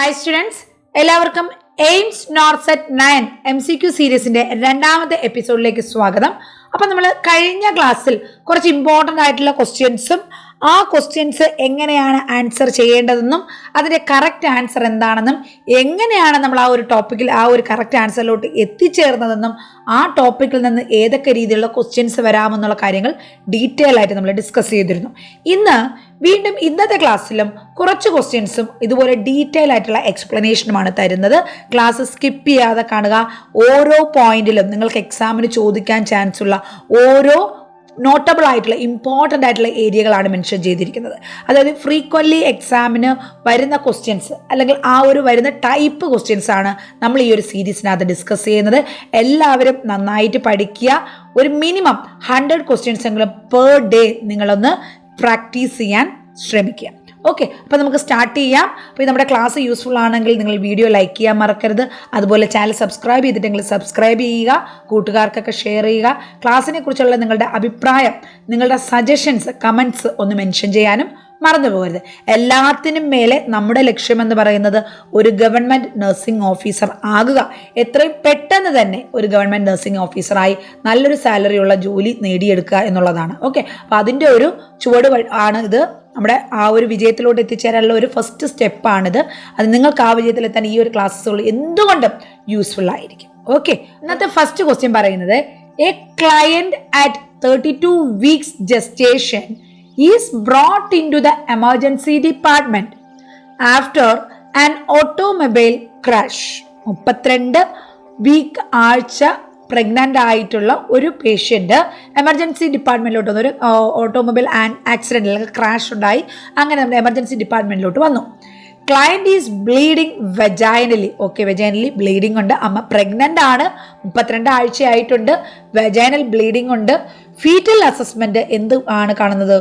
Hi students, എല്ലാവർക്കും AIIMS NORCET 9 MCQ സീരീസിന്റെ രണ്ടാമത്തെ എപ്പിസോഡിലേക്ക് സ്വാഗതം. അപ്പം നമ്മൾ കഴിഞ്ഞ ക്ലാസ്സിൽ കുറച്ച് ഇമ്പോർട്ടൻ്റ് ആയിട്ടുള്ള ക്വസ്റ്റ്യൻസും ആ ക്വസ്റ്റ്യൻസ് എങ്ങനെയാണ് ആൻസർ ചെയ്യേണ്ടതെന്നും അതിൻ്റെ കറക്റ്റ് ആൻസർ എന്താണെന്നും എങ്ങനെയാണ് നമ്മൾ ആ ഒരു ടോപ്പിക്കിൽ ആ ഒരു കറക്റ്റ് ആൻസറിലോട്ട് എത്തിച്ചേർന്നതെന്നും ആ ടോപ്പിക്കിൽ നിന്ന് ഏതൊക്കെ രീതിയിലുള്ള ക്വസ്റ്റ്യൻസ് വരാമെന്നുള്ള കാര്യങ്ങൾ ഡീറ്റെയിൽ ആയിട്ട് നമ്മൾ ഡിസ്കസ് ചെയ്തിരുന്നു. ഇന്ന് വീണ്ടും ഇന്നത്തെ ക്ലാസ്സിലും കുറച്ച് ക്വസ്റ്റ്യൻസും ഇതുപോലെ ഡീറ്റെയിൽ ആയിട്ടുള്ള എക്സ്പ്ലനേഷനുമാണ് തരുന്നത്. ക്ലാസ് സ്കിപ്പ് ചെയ്യാതെ കാണുക. ഓരോ പോയിന്റിലും നിങ്ങൾക്ക് എക്സാമിന് ചോദിക്കാൻ ചാൻസ് ഉള്ള ഓരോ നോട്ടബിൾ ആയിട്ടുള്ള ഇമ്പോർട്ടൻ്റ് ആയിട്ടുള്ള ഏരിയകളാണ് മെൻഷൻ ചെയ്തിരിക്കുന്നത്. അതായത് ഫ്രീക്വൻ്റ്ലി എക്സാമിന് വരുന്ന ക്വസ്റ്റ്യൻസ് അല്ലെങ്കിൽ ആ ഒരു വരുന്ന ടൈപ്പ് ക്വസ്റ്റ്യൻസ് ആണ് നമ്മൾ ഈ ഒരു സീരീസിനകത്ത് ഡിസ്കസ് ചെയ്യുന്നത്. എല്ലാവരും നന്നായിട്ട് പഠിക്കുക. ഒരു മിനിമം 100 ക്വസ്റ്റ്യൻസ് എങ്കിലും പെർ ഡേ നിങ്ങളൊന്ന് പ്രാക്ടീസ് ചെയ്യാൻ ശ്രമിക്കുക. ഓക്കെ, അപ്പോൾ നമുക്ക് സ്റ്റാർട്ട് ചെയ്യാം. അപ്പോൾ നമ്മുടെ ക്ലാസ് യൂസ്ഫുൾ ആണെങ്കിൽ നിങ്ങൾ വീഡിയോ ലൈക്ക് ചെയ്യാൻ മറക്കരുത്. അതുപോലെ ചാനൽ സബ്സ്ക്രൈബ് ചെയ്തിട്ടെങ്കിൽ സബ്സ്ക്രൈബ് ചെയ്യുക, കൂട്ടുകാർക്കൊക്കെ ഷെയർ ചെയ്യുക. ക്ലാസ്സിനെ കുറിച്ചുള്ള നിങ്ങളുടെ അഭിപ്രായം, നിങ്ങളുടെ സജഷൻസ്, കമൻറ്റ്സ് ഒന്ന് മെൻഷൻ ചെയ്യാനും മറന്നു പോകരുത്. എല്ലാത്തിനും മേലെ നമ്മുടെ ലക്ഷ്യമെന്ന് പറയുന്നത് ഒരു ഗവൺമെൻറ് നഴ്സിംഗ് ഓഫീസർ ആകുക. എത്രയും പെട്ടെന്ന് തന്നെ ഒരു ഗവൺമെൻറ് നഴ്സിംഗ് ഓഫീസറായി നല്ലൊരു സാലറിയുള്ള ജോലി നേടിയെടുക്കുക എന്നുള്ളതാണ്. ഓക്കെ, അപ്പോൾ അതിൻ്റെ ഒരു ചുവട് ആണ് ഇത്. നമ്മുടെ ആ ഒരു വിജയത്തിലോട്ട് എത്തിച്ചേരാനുള്ള ഒരു ഫസ്റ്റ് സ്റ്റെപ്പാണിത്. അത് നിങ്ങൾക്ക് ആ വിജയത്തിലെത്താൻ ഈ ഒരു ക്ലാസ്സുകൾ എന്തുകൊണ്ടും യൂസ്ഫുൾ ആയിരിക്കും. ഓക്കെ, ഇന്നത്തെ ഫസ്റ്റ് ക്വസ്റ്റ്യൻ പറയുന്നത് A client at 32 weeks gestation is brought into the emergency department after an automobile crash. 32 week ആഴ്ച പ്രഗ്നൻ്റ് ആയിട്ടുള്ള ഒരു പേഷ്യൻ്റ് എമർജൻസി ഡിപ്പാർട്ട്മെൻറ്റിലോട്ട് വന്നു. ഒരു ഓട്ടോമൊബൈൽ ആക്സിഡൻറ്റ് അല്ലെങ്കിൽ ക്രാഷ് ഉണ്ടായി. അങ്ങനെ നമ്മുടെ എമർജൻസി ഡിപ്പാർട്ട്മെൻറ്റിലോട്ട് വന്നു. Client is bleeding vaginally. Okay, vaginally bleeding ഉണ്ട്. അമ്മ പ്രഗ്നൻ്റ് ആണ്, 32 ആഴ്ചയായിട്ടുണ്ട്, വെജൈനൽ ബ്ലീഡിങ് ഉണ്ട്. ഫീറ്റൽ അസസ്മെൻറ്റ് എന്ത് ആണ് കാണുന്നത്?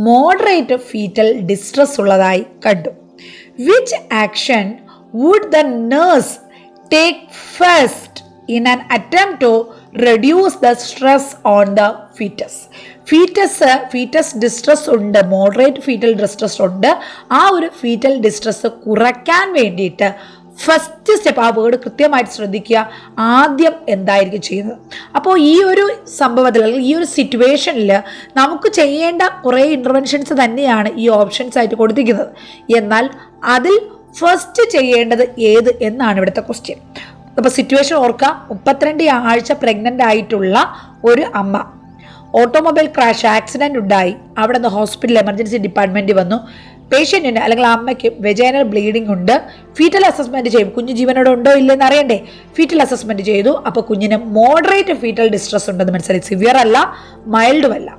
മോഡറേറ്റ് ഫീറ്റൽ ഡിസ്ട്രസ് ഉള്ളതായി കണ്ടു. Which action would the nurse take first in an attempt to reduce the stress on the fetus? Fetus distress ഉണ്ട്, മോഡറേറ്റ് ഫീറ്റൽ ഡിസ്ട്രസ് ഉണ്ട്. ആ ഒരു ഫീറ്റൽ ഡിസ്ട്രസ് കുറയ്ക്കാൻ വേണ്ടിയിട്ട് ഫസ്റ്റ് സ്റ്റെപ്പ്, ആ വേർഡ് കൃത്യമായിട്ട് ശ്രദ്ധിക്കുക, ആദ്യം എന്തായിരിക്കും ചെയ്യുന്നത്? അപ്പോൾ ഈ ഒരു സംഭവത്തിൽ അല്ലെങ്കിൽ ഈ ഒരു സിറ്റുവേഷനിൽ നമുക്ക് ചെയ്യേണ്ട കുറേ ഇൻ്റർവെൻഷൻസ് തന്നെയാണ് ഈ ഓപ്ഷൻസ് ആയിട്ട് കൊടുത്തിരിക്കുന്നത്. എന്നാൽ അതിൽ ഫസ്റ്റ് ചെയ്യേണ്ടത് ഏത് എന്നാണ് ഇവിടുത്തെ ക്വസ്റ്റ്യൻ. അപ്പോൾ സിറ്റുവേഷൻ ഓർക്കുക. 32 ആഴ്ച പ്രഗ്നൻ്റ് ആയിട്ടുള്ള ഒരു അമ്മ, ഓട്ടോമൊബൈൽ ക്രാഷ് ആക്സിഡൻറ്റ് ഉണ്ടായി, അവിടെ നിന്ന് ഹോസ്പിറ്റൽ എമർജൻസി ഡിപ്പാർട്ട്മെൻറ്റ് വന്നു. പേഷ്യൻറ്റിന് അല്ലെങ്കിൽ അമ്മയ്ക്ക് വെജൈനൽ ബ്ലീഡിംഗ് ഉണ്ട്. ഫീറ്റൽ അസസ്മെൻറ്റ് ചെയ്യും. കുഞ്ഞ് ജീവനോടെ ഉണ്ടോ ഇല്ലെന്ന് അറിയണ്ടേ? ഫീറ്റൽ അസസ്മെൻറ്റ് ചെയ്തു. അപ്പോൾ കുഞ്ഞിന് മോഡറേറ്റ് ഫീറ്റൽ ഡിസ്ട്രസ് ഉണ്ടെന്ന് മനസ്സിലായി. സിവിയർ അല്ല, മൈൽഡും അല്ല,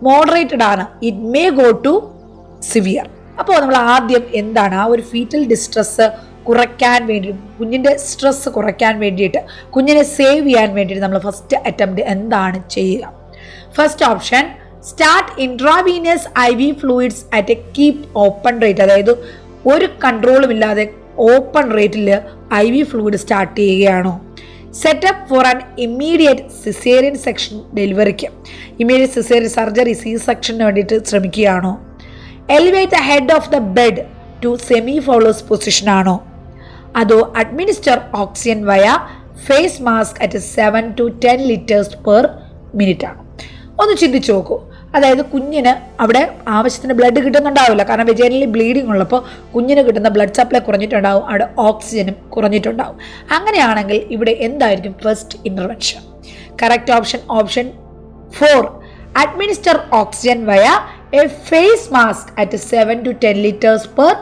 മോഡറേറ്റഡ് ആണ്. It may go to severe. അപ്പോൾ നമ്മൾ ആദ്യം എന്താണ് ആ ഒരു ഫീറ്റൽ ഡിസ്ട്രസ് കുറയ്ക്കാൻ വേണ്ടി, കുഞ്ഞിൻ്റെ സ്ട്രെസ് കുറയ്ക്കാൻ വേണ്ടിയിട്ട്, കുഞ്ഞിനെ സേവ് ചെയ്യാൻ വേണ്ടിയിട്ട് നമ്മൾ ഫസ്റ്റ് അറ്റംപ്റ്റ് എന്താണ് ചെയ്യുക? First option, start intravenous IV fluids at a keep open rate. അതായത് ഒരു കൺട്രോളും ഇല്ലാതെ ഓപ്പൺ റേറ്റിൽ IV ഫ്ലൂയിഡ് സ്റ്റാർട്ട് ചെയ്യുകയാണോ? Setup for an immediate caesarean section ഡെലിവറിക്ക്, ഇമ്മീഡിയറ്റ് സിസേറിയൻ സർജറി C-സെക്ഷന് വേണ്ടിയിട്ട് ശ്രമിക്കുകയാണോ? Elevate the head of the bed to semi Fowler's position ആണോ? അതോ administer oxygen via face mask at 7 to 10 liters per minute ആണോ? ഒന്ന് ചിന്തിച്ച് നോക്കൂ. അതായത് കുഞ്ഞിന് അവിടെ ആവശ്യത്തിന് ബ്ലഡ് കിട്ടുന്നുണ്ടാവില്ല, കാരണം വെജൈനലി ബ്ലീഡിങ് ഉള്ളപ്പോൾ കുഞ്ഞിന് കിട്ടുന്ന ബ്ലഡ് സപ്ലൈ കുറഞ്ഞിട്ടുണ്ടാവും, അവിടെ ഓക്സിജനും കുറഞ്ഞിട്ടുണ്ടാവും. അങ്ങനെയാണെങ്കിൽ ഇവിടെ എന്തായിരിക്കും first intervention? Correct option, option 4, administer oxygen via a face mask at 7 to 10 liters per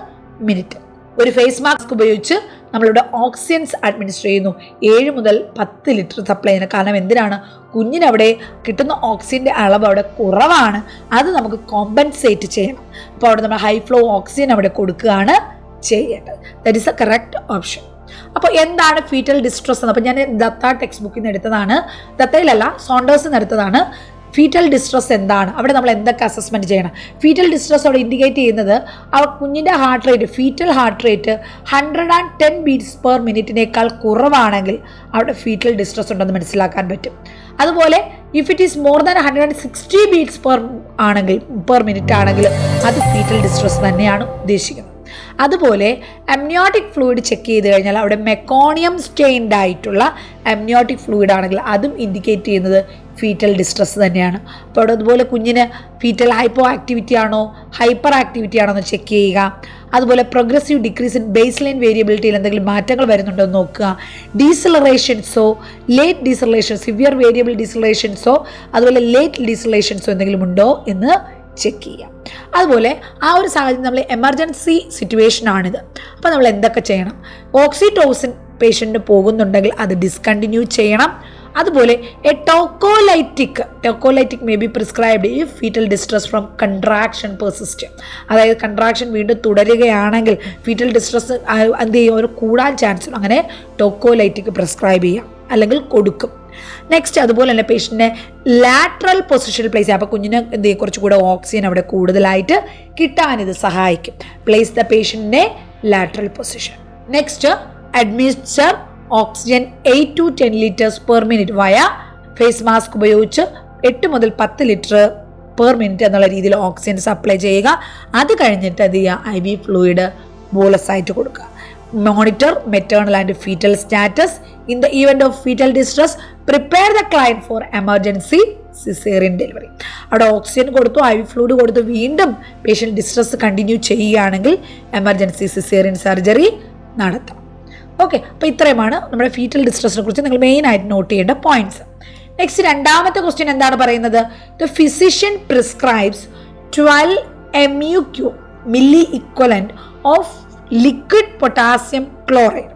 minute. ഒരു ഫേസ് മാസ്ക് ഉപയോഗിച്ച് നമ്മളിവിടെ ഓക്സിജൻസ് അഡ്മിനിസ്റ്റർ ചെയ്യുന്നു. 7 മുതൽ 10 ലിറ്റർ സപ്ലൈ ചെയ്യുന്നത്. കാരണം എന്തിനാണ്? കുഞ്ഞിനവിടെ കിട്ടുന്ന ഓക്സിജൻ്റെ അളവ് അവിടെ കുറവാണ്, അത് നമുക്ക് കോമ്പൻസേറ്റ് ചെയ്യണം. അപ്പോൾ അവിടെ നമ്മൾ ഹൈ ഫ്ലോ ഓക്സിജൻ അവിടെ കൊടുക്കുകയാണ് ചെയ്യേണ്ടത്. That is A correct option. അപ്പോൾ എന്താണ് ഫീറ്റൽ ഡിസ്ട്രസ് എന്ന്? അപ്പോൾ ഞാൻ ദത്ത ടെക്സ്റ്റ് ബുക്കിൽ നിന്ന് എടുത്തതാണ്, ദത്തയിലല്ല സോണ്ടേഴ്സിൽ നിന്ന് എടുത്തതാണ്. ഫീറ്റൽ ഡിസ്ട്രസ് എന്താണ്? അവിടെ നമ്മൾ എന്തൊക്കെ അസസ്മെൻറ്റ് ചെയ്യണം? ഫീറ്റൽ ഡിസ്ട്രസ് അവിടെ ഇൻഡിക്കേറ്റ് ചെയ്യുന്നത് ആ കുഞ്ഞിൻ്റെ heart rate, fetal heart rate 110 beats per minute കുറവാണെങ്കിൽ അവിടെ ഫീറ്റൽ ഡിസ്ട്രസ് ഉണ്ടെന്ന് മനസ്സിലാക്കാൻ പറ്റും. അതുപോലെ if it is more than 160 beats per minute ആണെങ്കിൽ അത് ഫീറ്റൽ ഡിസ്ട്രസ് തന്നെയാണ് ഉദ്ദേശിക്കുന്നത്. അതുപോലെ അമ്നിയോട്ടിക് ഫ്ലൂയിഡ് ചെക്ക് ചെയ്ത് കഴിഞ്ഞാൽ അവിടെ മെക്കോണിയം സ്റ്റെയിൻഡ് ആയിട്ടുള്ള അമ്നിയോട്ടിക് ഫ്ലൂയിഡ് ആണെങ്കിൽ അതും ഇൻഡിക്കേറ്റ് ചെയ്യുന്നത് ഫീറ്റൽ ഡിസ്ട്രസ് തന്നെയാണ്. അപ്പോൾ അതുപോലെ കുഞ്ഞിന് ഫീറ്റൽ ഹൈപ്പോ ആക്ടിവിറ്റി ആണോ ഹൈപ്പർ ആക്ടിവിറ്റി ആണോ എന്ന് ചെക്ക് ചെയ്യുക. അതുപോലെ progressive decrease in base line വേരിയബിലിറ്റിയിൽ എന്തെങ്കിലും മാറ്റങ്ങൾ വരുന്നുണ്ടോ എന്ന് നോക്കുക. ഡീസലറേഷൻസോ ലേറ്റ് ഡീസലറേഷൻ സിവിയർ വേരിയബിൾ ഡീസലറേഷൻസോ അതുപോലെ ലേറ്റ് ഡീസലറേഷൻസോ എന്തെങ്കിലും ഉണ്ടോ എന്ന് ചെക്ക് ചെയ്യാം. അതുപോലെ ആ ഒരു സാഹചര്യം നമ്മൾ എമർജൻസി സിറ്റുവേഷൻ ആണിത്. അപ്പോൾ നമ്മൾ എന്തൊക്കെ ചെയ്യണം? ഓക്സിറ്റോസിൻ പേഷ്യൻറ്റിന് പോകുന്നുണ്ടെങ്കിൽ അത് ഡിസ്കണ്ടിന്യൂ ചെയ്യണം. അതുപോലെ tocolytic may be prescribed if fetal distress from contraction persist. അതായത് കൺട്രാക്ഷൻ വീണ്ടും തുടരുകയാണെങ്കിൽ ഫീറ്റൽ ഡിസ്ട്രസ് എന്ത് ചെയ്യും, ഒരു കൂടാൻ ചാൻസ് ഉണ്ട്. അങ്ങനെ ടോക്കോലൈറ്റിക് പ്രിസ്ക്രൈബ് ചെയ്യാം അല്ലെങ്കിൽ കൊടുക്കും. നെക്സ്റ്റ് അതുപോലെ തന്നെ പേഷ്യൻറ്റിനെ ലാറ്ററൽ പൊസിഷനിൽ പ്ലേസ് ചെയ്യാം. അപ്പോൾ കുഞ്ഞിന് എന്ത് ചെയ്യും, കുറച്ചുകൂടെ ഓക്സിജൻ അവിടെ കൂടുതലായിട്ട് കിട്ടാനിത് സഹായിക്കും. പ്ലേസ് ദ പേഷ്യൻറ്റിനെ lateral position. Next administer oxygen 8 to 10 liters per minute via face mask ഉപയോഗിച്ച് 8 മുതൽ 10 ലിറ്റർ പെർ മിനിറ്റ് എന്നുള്ള രീതിയിൽ ഓക്സിജൻ സപ്ലൈ ചെയ്യുക. അത് കഴിഞ്ഞിട്ട് അത് ചെയ്യുക IV ഫ്ലൂയിഡ് ബോളസായിട്ട് കൊടുക്കുക. Monitor maternal and fetal status. In the event of fetal distress prepare the client for emergency caesarean delivery. അവിടെ ഓക്സിജൻ കൊടുത്തു, IV ഫ്ലൂയിഡ് കൊടുത്തു, വീണ്ടും പേഷ്യൻ്റ് ഡിസ്ട്രസ് കണ്ടിന്യൂ ചെയ്യുകയാണെങ്കിൽ എമർജൻസി സിസേറിയൻ സർജറി നടത്താം. ഓക്കെ, അപ്പോൾ ഇത്രയുമാണ് നമ്മുടെ ഫീറ്റൽ ഡിസ്ട്രസിനെ കുറിച്ച് നിങ്ങൾ മെയിനായിട്ട് നോട്ട് ചെയ്യേണ്ട പോയിന്റ്സ്. നെക്സ്റ്റ് രണ്ടാമത്തെ ക്വസ്റ്റ്യൻ എന്താണ് പറയുന്നത്? The physician prescribes 12 MEQ milli equivalent of liquid potassium chloride.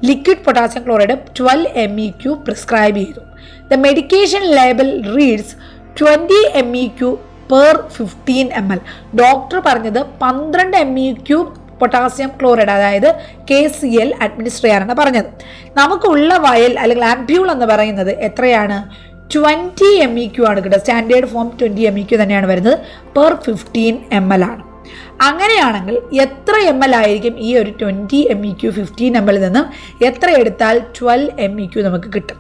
Liquid potassium chloride 12 MEQ prescribe ചെയ്തു. The medication label reads 20 MEQ per 15 ml. Doctor പറഞ്ഞത് 12 MEQ പൊട്ടാസ്യം ക്ലോറൈഡ് അതായത് KCl അഡ്മിനിസ്റ്റർ ചെയ്യാനാണ് പറഞ്ഞത്. നമുക്കുള്ള വയൽ അല്ലെങ്കിൽ ആംപ്യൂൾ എന്ന് പറയുന്നത് എത്രയാണ്? 20 MEQ ആണ് കിട്ടുക. സ്റ്റാൻഡേർഡ് ഫോം 20 MEQ തന്നെയാണ് വരുന്നത്. പെർ 15 ml ആണ്. അങ്ങനെയാണെങ്കിൽ എത്ര ml ആയിരിക്കും ഈ ഒരു 20 MEQ 15 ml നിന്നും എത്ര എടുത്താൽ 12 MEQ നമുക്ക് കിട്ടും?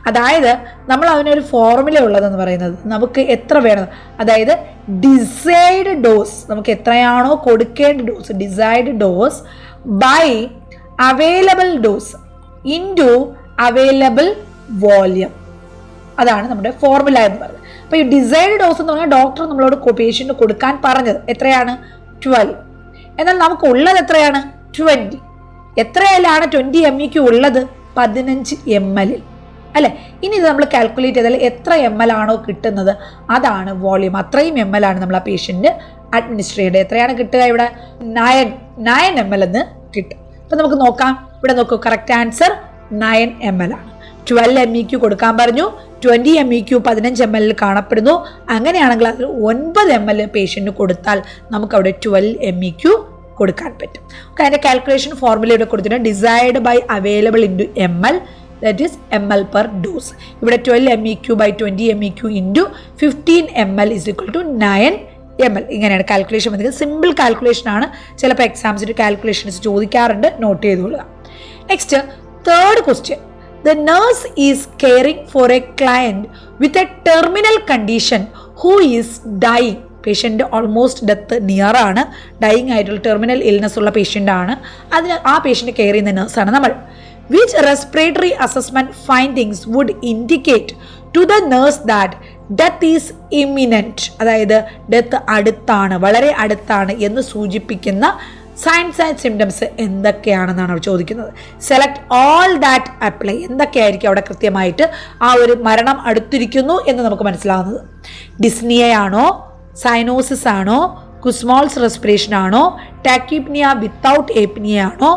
അതായത് നമ്മൾ അതിനൊരു ഫോർമുല ഉള്ളതെന്ന് പറയുന്നത് നമുക്ക് എത്ര വേണം, അതായത് ഡിസൈഡ് ഡോസ്, നമുക്ക് എത്രയാണോ കൊടുക്കേണ്ട dose, desired dose by available dose into available volume. അതാണ് നമ്മുടെ ഫോർമുല എന്ന് പറയുന്നത്. അപ്പോൾ ഈ ഡിസൈഡ് ഡോസ് എന്ന് പറഞ്ഞാൽ ഡോക്ടർ നമ്മളോട് പേഷ്യൻറ്റ് കൊടുക്കാൻ പറഞ്ഞത് എത്രയാണ്? 12. എന്നാൽ നമുക്ക് ഉള്ളത് എത്രയാണ്? 20. എത്രയിലാണ് 20 MEQ ഉള്ളത്? 15 ml അല്ലേ? ഇനി ഇത് നമ്മൾ കാൽക്കുലേറ്റ് ചെയ്താൽ എത്ര ml ആണോ കിട്ടുന്നത് അതാണ് വോളിയം. അത്രയും ml ആണ് നമ്മൾ ആ പേഷ്യൻറ്റ് അഡ്മിനിസ്റ്റർ ചെയ്യേണ്ടത്. എത്രയാണ് കിട്ടുക? ഇവിടെ 9 ml എന്ന് കിട്ടും. അപ്പോൾ നമുക്ക് നോക്കാം. ഇവിടെ നോക്കൂ, കറക്റ്റ് ആൻസർ 9 ml ആണ്. 12 MEQ കൊടുക്കാൻ പറഞ്ഞു, 20 MEQ 15 ml കാണപ്പെടുന്നു. അങ്ങനെയാണെങ്കിൽ അതിൽ 9 ml പേഷ്യൻറ്റ് കൊടുത്താൽ നമുക്കവിടെ 12 MEQ കൊടുക്കാൻ പറ്റും. അതിൻ്റെ കാൽക്കുലേഷൻ ഫോർമുല ഇവിടെ കൊടുത്തിട്ടുണ്ട്. Desired by available into ml, that is ml per dose. ഇവിടെ 12 MEQ by 20 MEQ into 15 ml is equal to 9 ml. ഇങ്ങനെയാണ് കാൽക്കുലേഷൻ വന്നത്. സിമ്പിൾ കാൽക്കുലേഷൻ ആണ്. ചിലപ്പോൾ എക്സാംസിൻ്റെ കാൽക്കുലേഷൻസ് ചോദിക്കാറുണ്ട്, നോട്ട് ചെയ്തോളുക. Next third question. The nurse is caring for a client with a terminal condition who is dying. Patient almost death near ആണ്, dying ആയിട്ടുള്ള terminal illness ഉള്ള പേഷ്യൻ്റ് ആണ്. അതിന് ആ പേഷ്യൻ്റ് കെയർ ചെയ്യുന്ന നഴ്സാണ് നമ്മൾ. Which respiratory assessment findings would indicate to the nurse that death is imminent? അതായത് death അടുത്താണ്, വളരെ അടുത്താണ് എന്ന് സൂചിപ്പിക്കുന്ന സയൻസ് ആൻഡ് സിംറ്റംസ് എന്തൊക്കെയാണെന്നാണ് അവർ ചോദിക്കുന്നത്. Select all that apply. എന്തൊക്കെയായിരിക്കും അവിടെ കൃത്യമായിട്ട് ആ ഒരു മരണം അടുത്തിരിക്കുന്നു എന്ന് നമുക്ക് മനസ്സിലാവുന്നത്? ഡിസ്നിയയാണോ, സൈനോസിസ് ആണോ, കുസ്മോൾസ് റെസ്പിറേഷൻ ആണോ, ടാക്കിപ്നിയ വിത്തൗട്ട് ഏപ്നിയ ആണോ,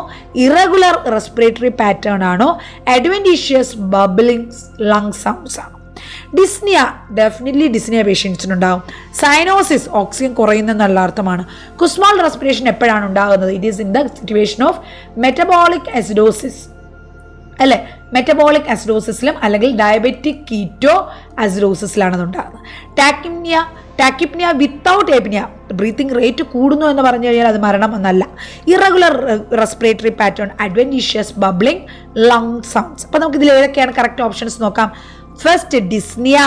ഇറഗുലർ റെസ്പിറേറ്ററി പാറ്റേൺ ആണോ, അഡ്വെന്റീഷ്യസ് ബബ്ലിംഗ് ലങ് സൗണ്ട്സ് ആണോ? ഡിസ്നിയ ഡെഫിനറ്റ്ലി ഡിസ്നിയ പേഷ്യൻസിനുണ്ടാവും. സൈനോസിസ് ഓക്സിജൻ കുറയുന്നെന്നുള്ള അർത്ഥമാണ്. കുസ്മോൾ റെസ്പിറേഷൻ എപ്പോഴാണ് ഉണ്ടാകുന്നത്? It is in the situation of metabolic acidosis അല്ലേ? മെറ്റബോളിക് അസിഡോസിസിലും അല്ലെങ്കിൽ ഡയബറ്റിക് കീറ്റോ അസിഡോസിസിലാണ് അത് ഉണ്ടാകുന്നത്. Tachypnea without apnea, breathing rate കൂടുന്നു എന്ന് പറഞ്ഞു കഴിഞ്ഞാൽ അത് മരണം എന്നല്ല. Irregular respiratory pattern, adventitious bubbling lung sounds. അപ്പോൾ നമുക്ക് ഇതിൽ ഏതൊക്കെയാണ് കറക്റ്റ് ഓപ്ഷൻസ് നോക്കാം. First dyspnea,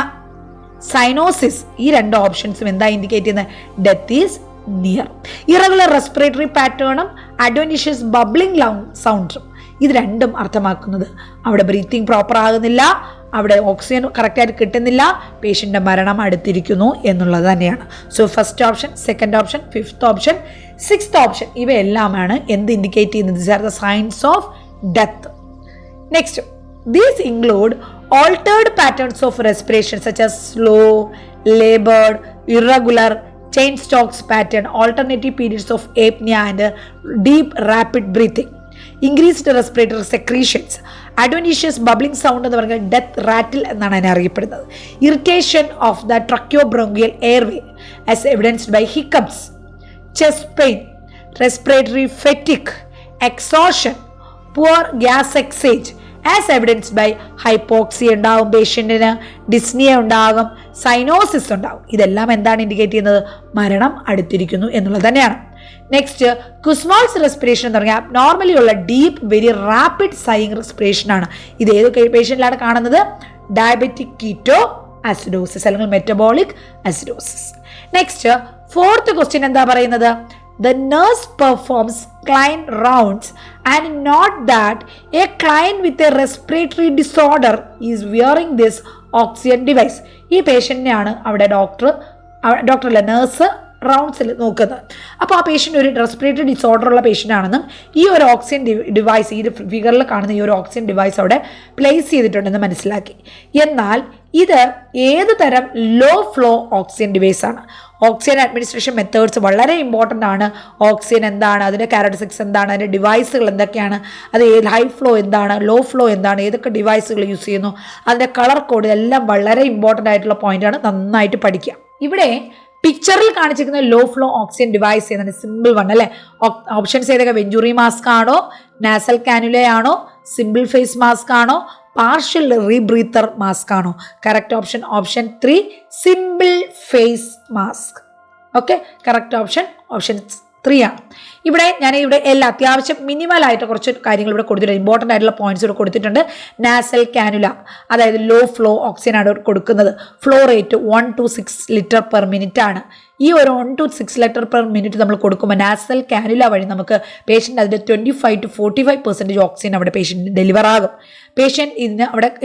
cyanosis. ഈ രണ്ട് ഓപ്ഷൻസും എന്താ ഇൻഡിക്കേറ്റ് ചെയ്യുന്നത്? Death is near. Irregular respiratory പാറ്റേണും അഡ്വൻറ്റീഷ്യസ് ബബ്ലിംഗ് സൗണ്ട്. ഇത് രണ്ടും അർത്ഥമാക്കുന്നത് അവിടെ ബ്രീത്തിങ് പ്രോപ്പർ ആകുന്നില്ല, അവിടെ ഓക്സിജൻ കറക്റ്റായിട്ട് കിട്ടുന്നില്ല, പേഷ്യൻ്റെ മരണം അടുത്തിരിക്കുന്നു എന്നുള്ളത് തന്നെയാണ്. So first option, second option, fifth option, sixth option ഇവയെല്ലാമാണ് എന്ത് ഇൻഡിക്കേറ്റ് ചെയ്യുന്നത്? These are the signs of death. Next, these include altered patterns of respiration such as slow, labored, irregular, chain stocks pattern, alternative periods of apnea and deep rapid breathing, increased respiratory secretions, adventitious bubbling sound എന്ന് പറയുന്നത് death rattle എന്നാണ് അതിനെ അറിയപ്പെടുന്നത്. Irritation of the tracheobronchial airway as evidenced by hiccups, chest pain, respiratory fatigue, exhaustion, poor gas exchange as evidenced by hypoxia ഉണ്ടാകും, പേഷ്യൻറ്റിന് dyspnoea ഉണ്ടാകും, cyanosis ഉണ്ടാകും. ഇതെല്ലാം എന്താണ് ഇൻഡിക്കേറ്റ് ചെയ്യുന്നത്? മരണം അടുത്തിരിക്കുന്നു എന്നുള്ളത് തന്നെയാണ്. നെക്സ്റ്റ്, കുസ്മാൾസ് റെസ്പിറേഷൻ എന്ന് പറഞ്ഞാൽ നോർമലി ഉള്ള ഡീപ്പ് വെരി റാപ്പിഡ് സൈയിങ് റെസ്പിറേഷൻ ആണ്. ഇത് ഏത് പേഷ്യൻറ്റിലാണ് കാണുന്നത്? ഡയബറ്റിക് കീറ്റോ ആസിഡോസിസ് അല്ലെങ്കിൽ metabolic acidosis. Next, fourth question എന്താ പറയുന്നത്? The nurse performs client rounds and note that a client with a respiratory disorder is wearing this oxygen device. ഈ പേഷ്യൻറ്റിനെയാണ് അവിടെ ഡോക്ടറല്ല nurse റൗണ്ട്സിൽ നോക്കുന്നത്. അപ്പോൾ ആ പേഷ്യൻ്റ് ഒരു റെസ്പിറേറ്ററി ഡിസോർഡർ ഉള്ള പേഷ്യൻ്റ് ആണെന്നും ഈ ഒരു ഓക്സിജൻ ഡിവൈസ്, ഈ ഫിഗറിൽ കാണുന്ന ഈ ഒരു ഓക്സിജൻ ഡിവൈസ് അവിടെ പ്ലേസ് ചെയ്തിട്ടുണ്ടെന്ന് മനസ്സിലാക്കി. എന്നാൽ ഇത് ഏത് തരം ലോ ഫ്ലോ ഓക്സിജൻ ഡിവൈസ് ആണ്? ഓക്സിജൻ അഡ്മിനിസ്ട്രേഷൻ മെത്തേഡ്സ് വളരെ ഇമ്പോർട്ടൻ്റ് ആണ്. ഓക്സിജൻ എന്താണ്, അതിൻ്റെ കാരക്ടറിസ്റ്റിക്സ് എന്താണ്, അതിൻ്റെ ഡിവൈസുകൾ എന്തൊക്കെയാണ്, അത് ഏത് ഹൈ ഫ്ലോ എന്താണ്, ലോ ഫ്ലോ എന്താണ്, ഏതൊക്കെ ഡിവൈസുകൾ യൂസ് ചെയ്യുന്നു, അതിൻ്റെ കളർ കോഡ്, ഇതെല്ലാം വളരെ ഇമ്പോർട്ടൻ്റ് ആയിട്ടുള്ള പോയിൻ്റാണ്. നന്നായിട്ട് പഠിക്കുക. ഇവിടെ പിക്ചറിൽ കാണിച്ചിരിക്കുന്ന ലോ ഫ്ലോ ഓക്സിജൻ ഡിവൈസ് ഏതാണ്? സിമ്പിൾ വൺ അല്ലേ? ഓപ്ഷൻസ് ഏതൊക്കെ? വെഞ്ചുറി മാസ്ക് ആണോ, നാസൽ കാനുലയാണോ, സിമ്പിൾ ഫേസ് മാസ്ക് ആണോ, പാർഷ്യൽ റീബ്രീത്തർ മാസ്ക് ആണോ? Correct option option 3, simple face mask. Okay, correct option option 3 ആണ്. ഇവിടെ എല്ലാ അത്യാവശ്യം മിനിമലായിട്ട് കുറച്ച് കാര്യങ്ങൾ ഇവിടെ കൊടുത്തിട്ടുണ്ട്. ഇമ്പോർട്ടൻ്റ് ആയിട്ടുള്ള പോയിന്റ്സ് ഇവിടെ കൊടുത്തിട്ടുണ്ട്. നാസൽ കാനുല, അതായത് ലോ ഫ്ലോ ഓക്സിജൻ ആണ് കൊടുക്കുന്നത്. Flow rate 1 to 6 litre per minute ആണ്. ഈ ഒരു 1 to 6 ലിറ്റർ പെർ മിനിറ്റ് നമ്മൾ കൊടുക്കുമ്പോൾ നാസൽ കാനുല വഴി നമുക്ക് പേഷ്യൻ്റ് അതിൻ്റെ 25 to 45% ഓക്സിജൻ അവിടെ പേഷ്യൻറ്റ് ഡെലിവർ ആകും. പേഷ്യൻറ്റ്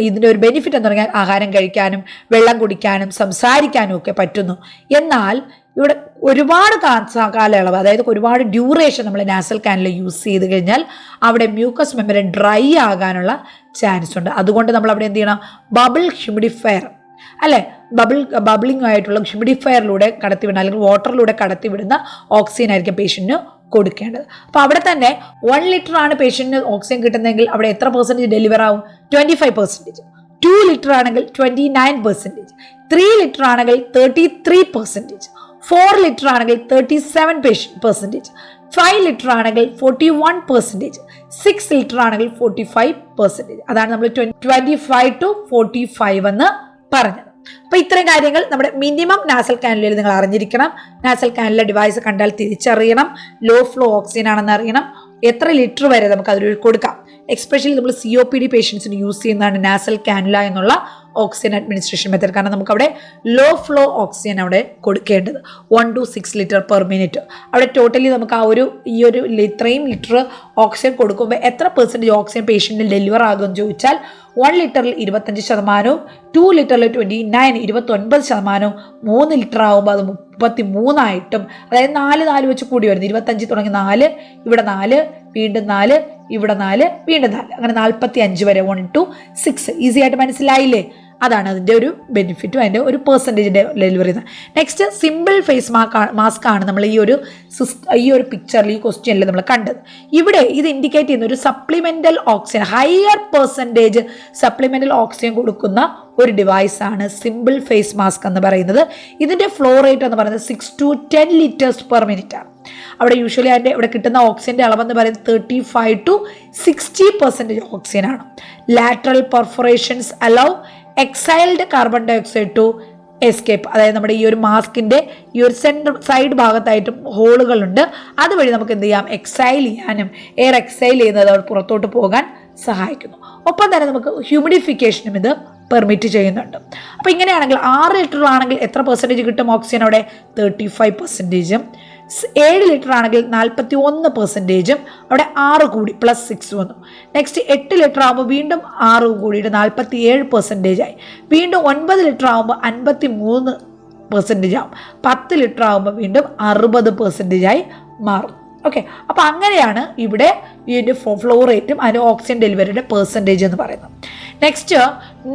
ഇതിൻ്റെ ഒരു ബെനിഫിറ്റ് എന്ന് പറഞ്ഞാൽ ആഹാരം കഴിക്കാനും വെള്ളം കുടിക്കാനും സംസാരിക്കാനും ഒക്കെ പറ്റുന്നു. എന്നാൽ ഇവിടെ ഒരുപാട് കാലയളവ്, അതായത് ഒരുപാട് ഡ്യൂറേഷൻ നമ്മൾ നാസൽ കാനുല യൂസ് ചെയ്ത് കഴിഞ്ഞാൽ അവിടെ മ്യൂക്കസ് മെമ്പറൈൻ ഡ്രൈ ആകാനുള്ള ചാൻസ് ഉണ്ട്. അതുകൊണ്ട് നമ്മൾ അവിടെ എന്ത് ചെയ്യണം? ബബിൾ ഹ്യൂമിഡിഫയർ അല്ലേ, ബബിളിംഗ് ആയിട്ടുള്ള ഹ്യൂമിഡിഫയറിലൂടെ കടത്തിവിടുന്ന അല്ലെങ്കിൽ വാട്ടറിലൂടെ കടത്തിവിടുന്ന ഓക്സിജൻ ആയിരിക്കും പേഷ്യൻറ്റിന് കൊടുക്കേണ്ടത്. അപ്പോൾ അവിടെ തന്നെ 1 ലിറ്റർ ആണ് പേഷ്യൻറ്റിന് ഓക്സിജൻ കിട്ടുന്നതെങ്കിൽ അവിടെ എത്ര പെർസെൻറ്റേജ് ഡെലിവർ ആവും? 25%. 2 ലിറ്റർ ആണെങ്കിൽ 29%, 3 ലിറ്റർ ആണെങ്കിൽ 33%, 4 ലിറ്റർ ആണെങ്കിൽ 37%, 5 ലിറ്റർ ആണെങ്കിൽ 41%, 6 ലിറ്റർ ആണെങ്കിൽ 45%. അതാണ് നമ്മൾ 25 to 45 എന്ന് പറഞ്ഞത്. അപ്പോൾ ഇത്രയും കാര്യങ്ങൾ നമ്മുടെ മിനിമം നാസൽ കാനുലയിൽ നിങ്ങൾ അറിഞ്ഞിരിക്കണം. നാസൽ കാനുല ഡിവൈസ് കണ്ടാൽ തിരിച്ചറിയണം. ലോ ഫ്ലോ ഓക്സിജൻ ആണെന്ന് അറിയണം. എത്ര ലിറ്റർ വരെ നമുക്ക് അതിൽ കൊടുക്കാം. എക്സ്പെഷ്യലി നമ്മൾ COPD പേഷ്യൻസിന് യൂസ് ചെയ്യുന്നതാണ് നാസൽ കാനുല എന്നുള്ള ഓക്സിജൻ അഡ്മിനിസ്ട്രേഷൻ മെത്തേഡ്. കാരണം നമുക്കവിടെ ലോ ഫ്ലോ ഓക്സിജൻ അവിടെ കൊടുക്കേണ്ടത് 1 to 6 ലിറ്റർ പെർ മിനിറ്റ്. അവിടെ ടോട്ടലി നമുക്ക് ഇത്രയും ലിറ്റർ ഓക്സിജൻ കൊടുക്കുമ്പോൾ എത്ര പെർസെൻറ്റേജ് ഓക്സിജൻ പേഷ്യൻറ്റിൽ ഡെലിവർ ആകുമെന്ന് ചോദിച്ചാൽ 1 ലിറ്ററിൽ 25%, 2 ലിറ്ററിൽ 29%, 3 ലിറ്റർ ആകുമ്പോൾ അത് 33 അതായത് 4 വെച്ച് കൂടി വരുന്നത്. 25 തുടങ്ങി 4, ഇവിടെ 4, വീണ്ടും 4, ഇവിടെ 4, വീണ്ടും 4, അങ്ങനെ 45 വരെ 1 to 6. ഈസി ആയിട്ട് മനസ്സിലായില്ലേ? അതാണ് അതിൻ്റെ ഒരു ബെനിഫിറ്റും അതിൻ്റെ ഒരു percentage delivery. Next, simple face mask ആണ് നമ്മൾ ഈ ഒരു പിക്ചറിൽ, ഈ ക്വസ്റ്റ്യനിൽ നമ്മൾ കണ്ടത്. ഇവിടെ ഇത് ഇൻഡിക്കേറ്റ് ചെയ്യുന്ന ഒരു supplemental oxygen, higher percentage supplemental oxygen കൊടുക്കുന്ന ഒരു ഡിവൈസാണ് സിമ്പിൾ ഫേസ് മാസ്ക് എന്ന് പറയുന്നത്. ഇതിൻ്റെ ഫ്ലോ റേറ്റ് എന്ന് പറയുന്നത് 6 to 10 ലിറ്റേഴ്സ് പെർ മിനിറ്റ് ആണ്. അവിടെ യൂഷ്വലി അതിൻ്റെ ഇവിടെ കിട്ടുന്ന ഓക്സിജൻ്റെ അളവെന്ന് പറയുന്നത് 35 to 60% ഓക്സിജൻ ആണ്. Lateral perforations allow exhaled carbon dioxide to escape, അതായത് നമ്മുടെ ഈ ഒരു മാസ്കിൻ്റെ ഈ ഒരു സൈഡ് ഭാഗത്തായിട്ടും ഹോളുകളുണ്ട്. അതുവഴി നമുക്ക് എന്ത് ചെയ്യാം? എക്സൈൽ ചെയ്യാനും എയർ എക്സൈൽ ചെയ്യുന്നത് പുറത്തോട്ട് പോകാൻ സഹായിക്കുന്നു. ഒപ്പം തന്നെ നമുക്ക് ഹ്യൂമിഡിഫിക്കേഷനും ഇത് പെർമിറ്റ് ചെയ്യുന്നുണ്ട്. അപ്പോൾ ഇങ്ങനെയാണെങ്കിൽ 6 ലിറ്റർ ആണെങ്കിൽ എത്ര പെർസെൻറ്റേജ് കിട്ടും ഓക്സിജൻ? അവിടെ 35%. 7 ലിറ്റർ ആണെങ്കിൽ 41%, അവിടെ 6 കൂടി +6 വന്നു. നെക്സ്റ്റ് 8 ലിറ്റർ ആകുമ്പോൾ വീണ്ടും 6 കൂടിയിട്ട് 47% ആയി. വീണ്ടും 9 ലിറ്റർ ആകുമ്പോൾ 53% ആവും. 10 ലിറ്റർ ആകുമ്പോൾ വീണ്ടും 60% ആയി മാറും. ഓക്കെ, അപ്പോൾ അങ്ങനെയാണ് ഇവിടെ ഇതിൻ്റെ ഫ്ലോ റേറ്റും അതിൻ്റെ ഓക്സിജൻ ഡെലിവറിയുടെ പെർസെൻറ്റേജ് എന്ന് പറയുന്നത്. നെക്സ്റ്റ്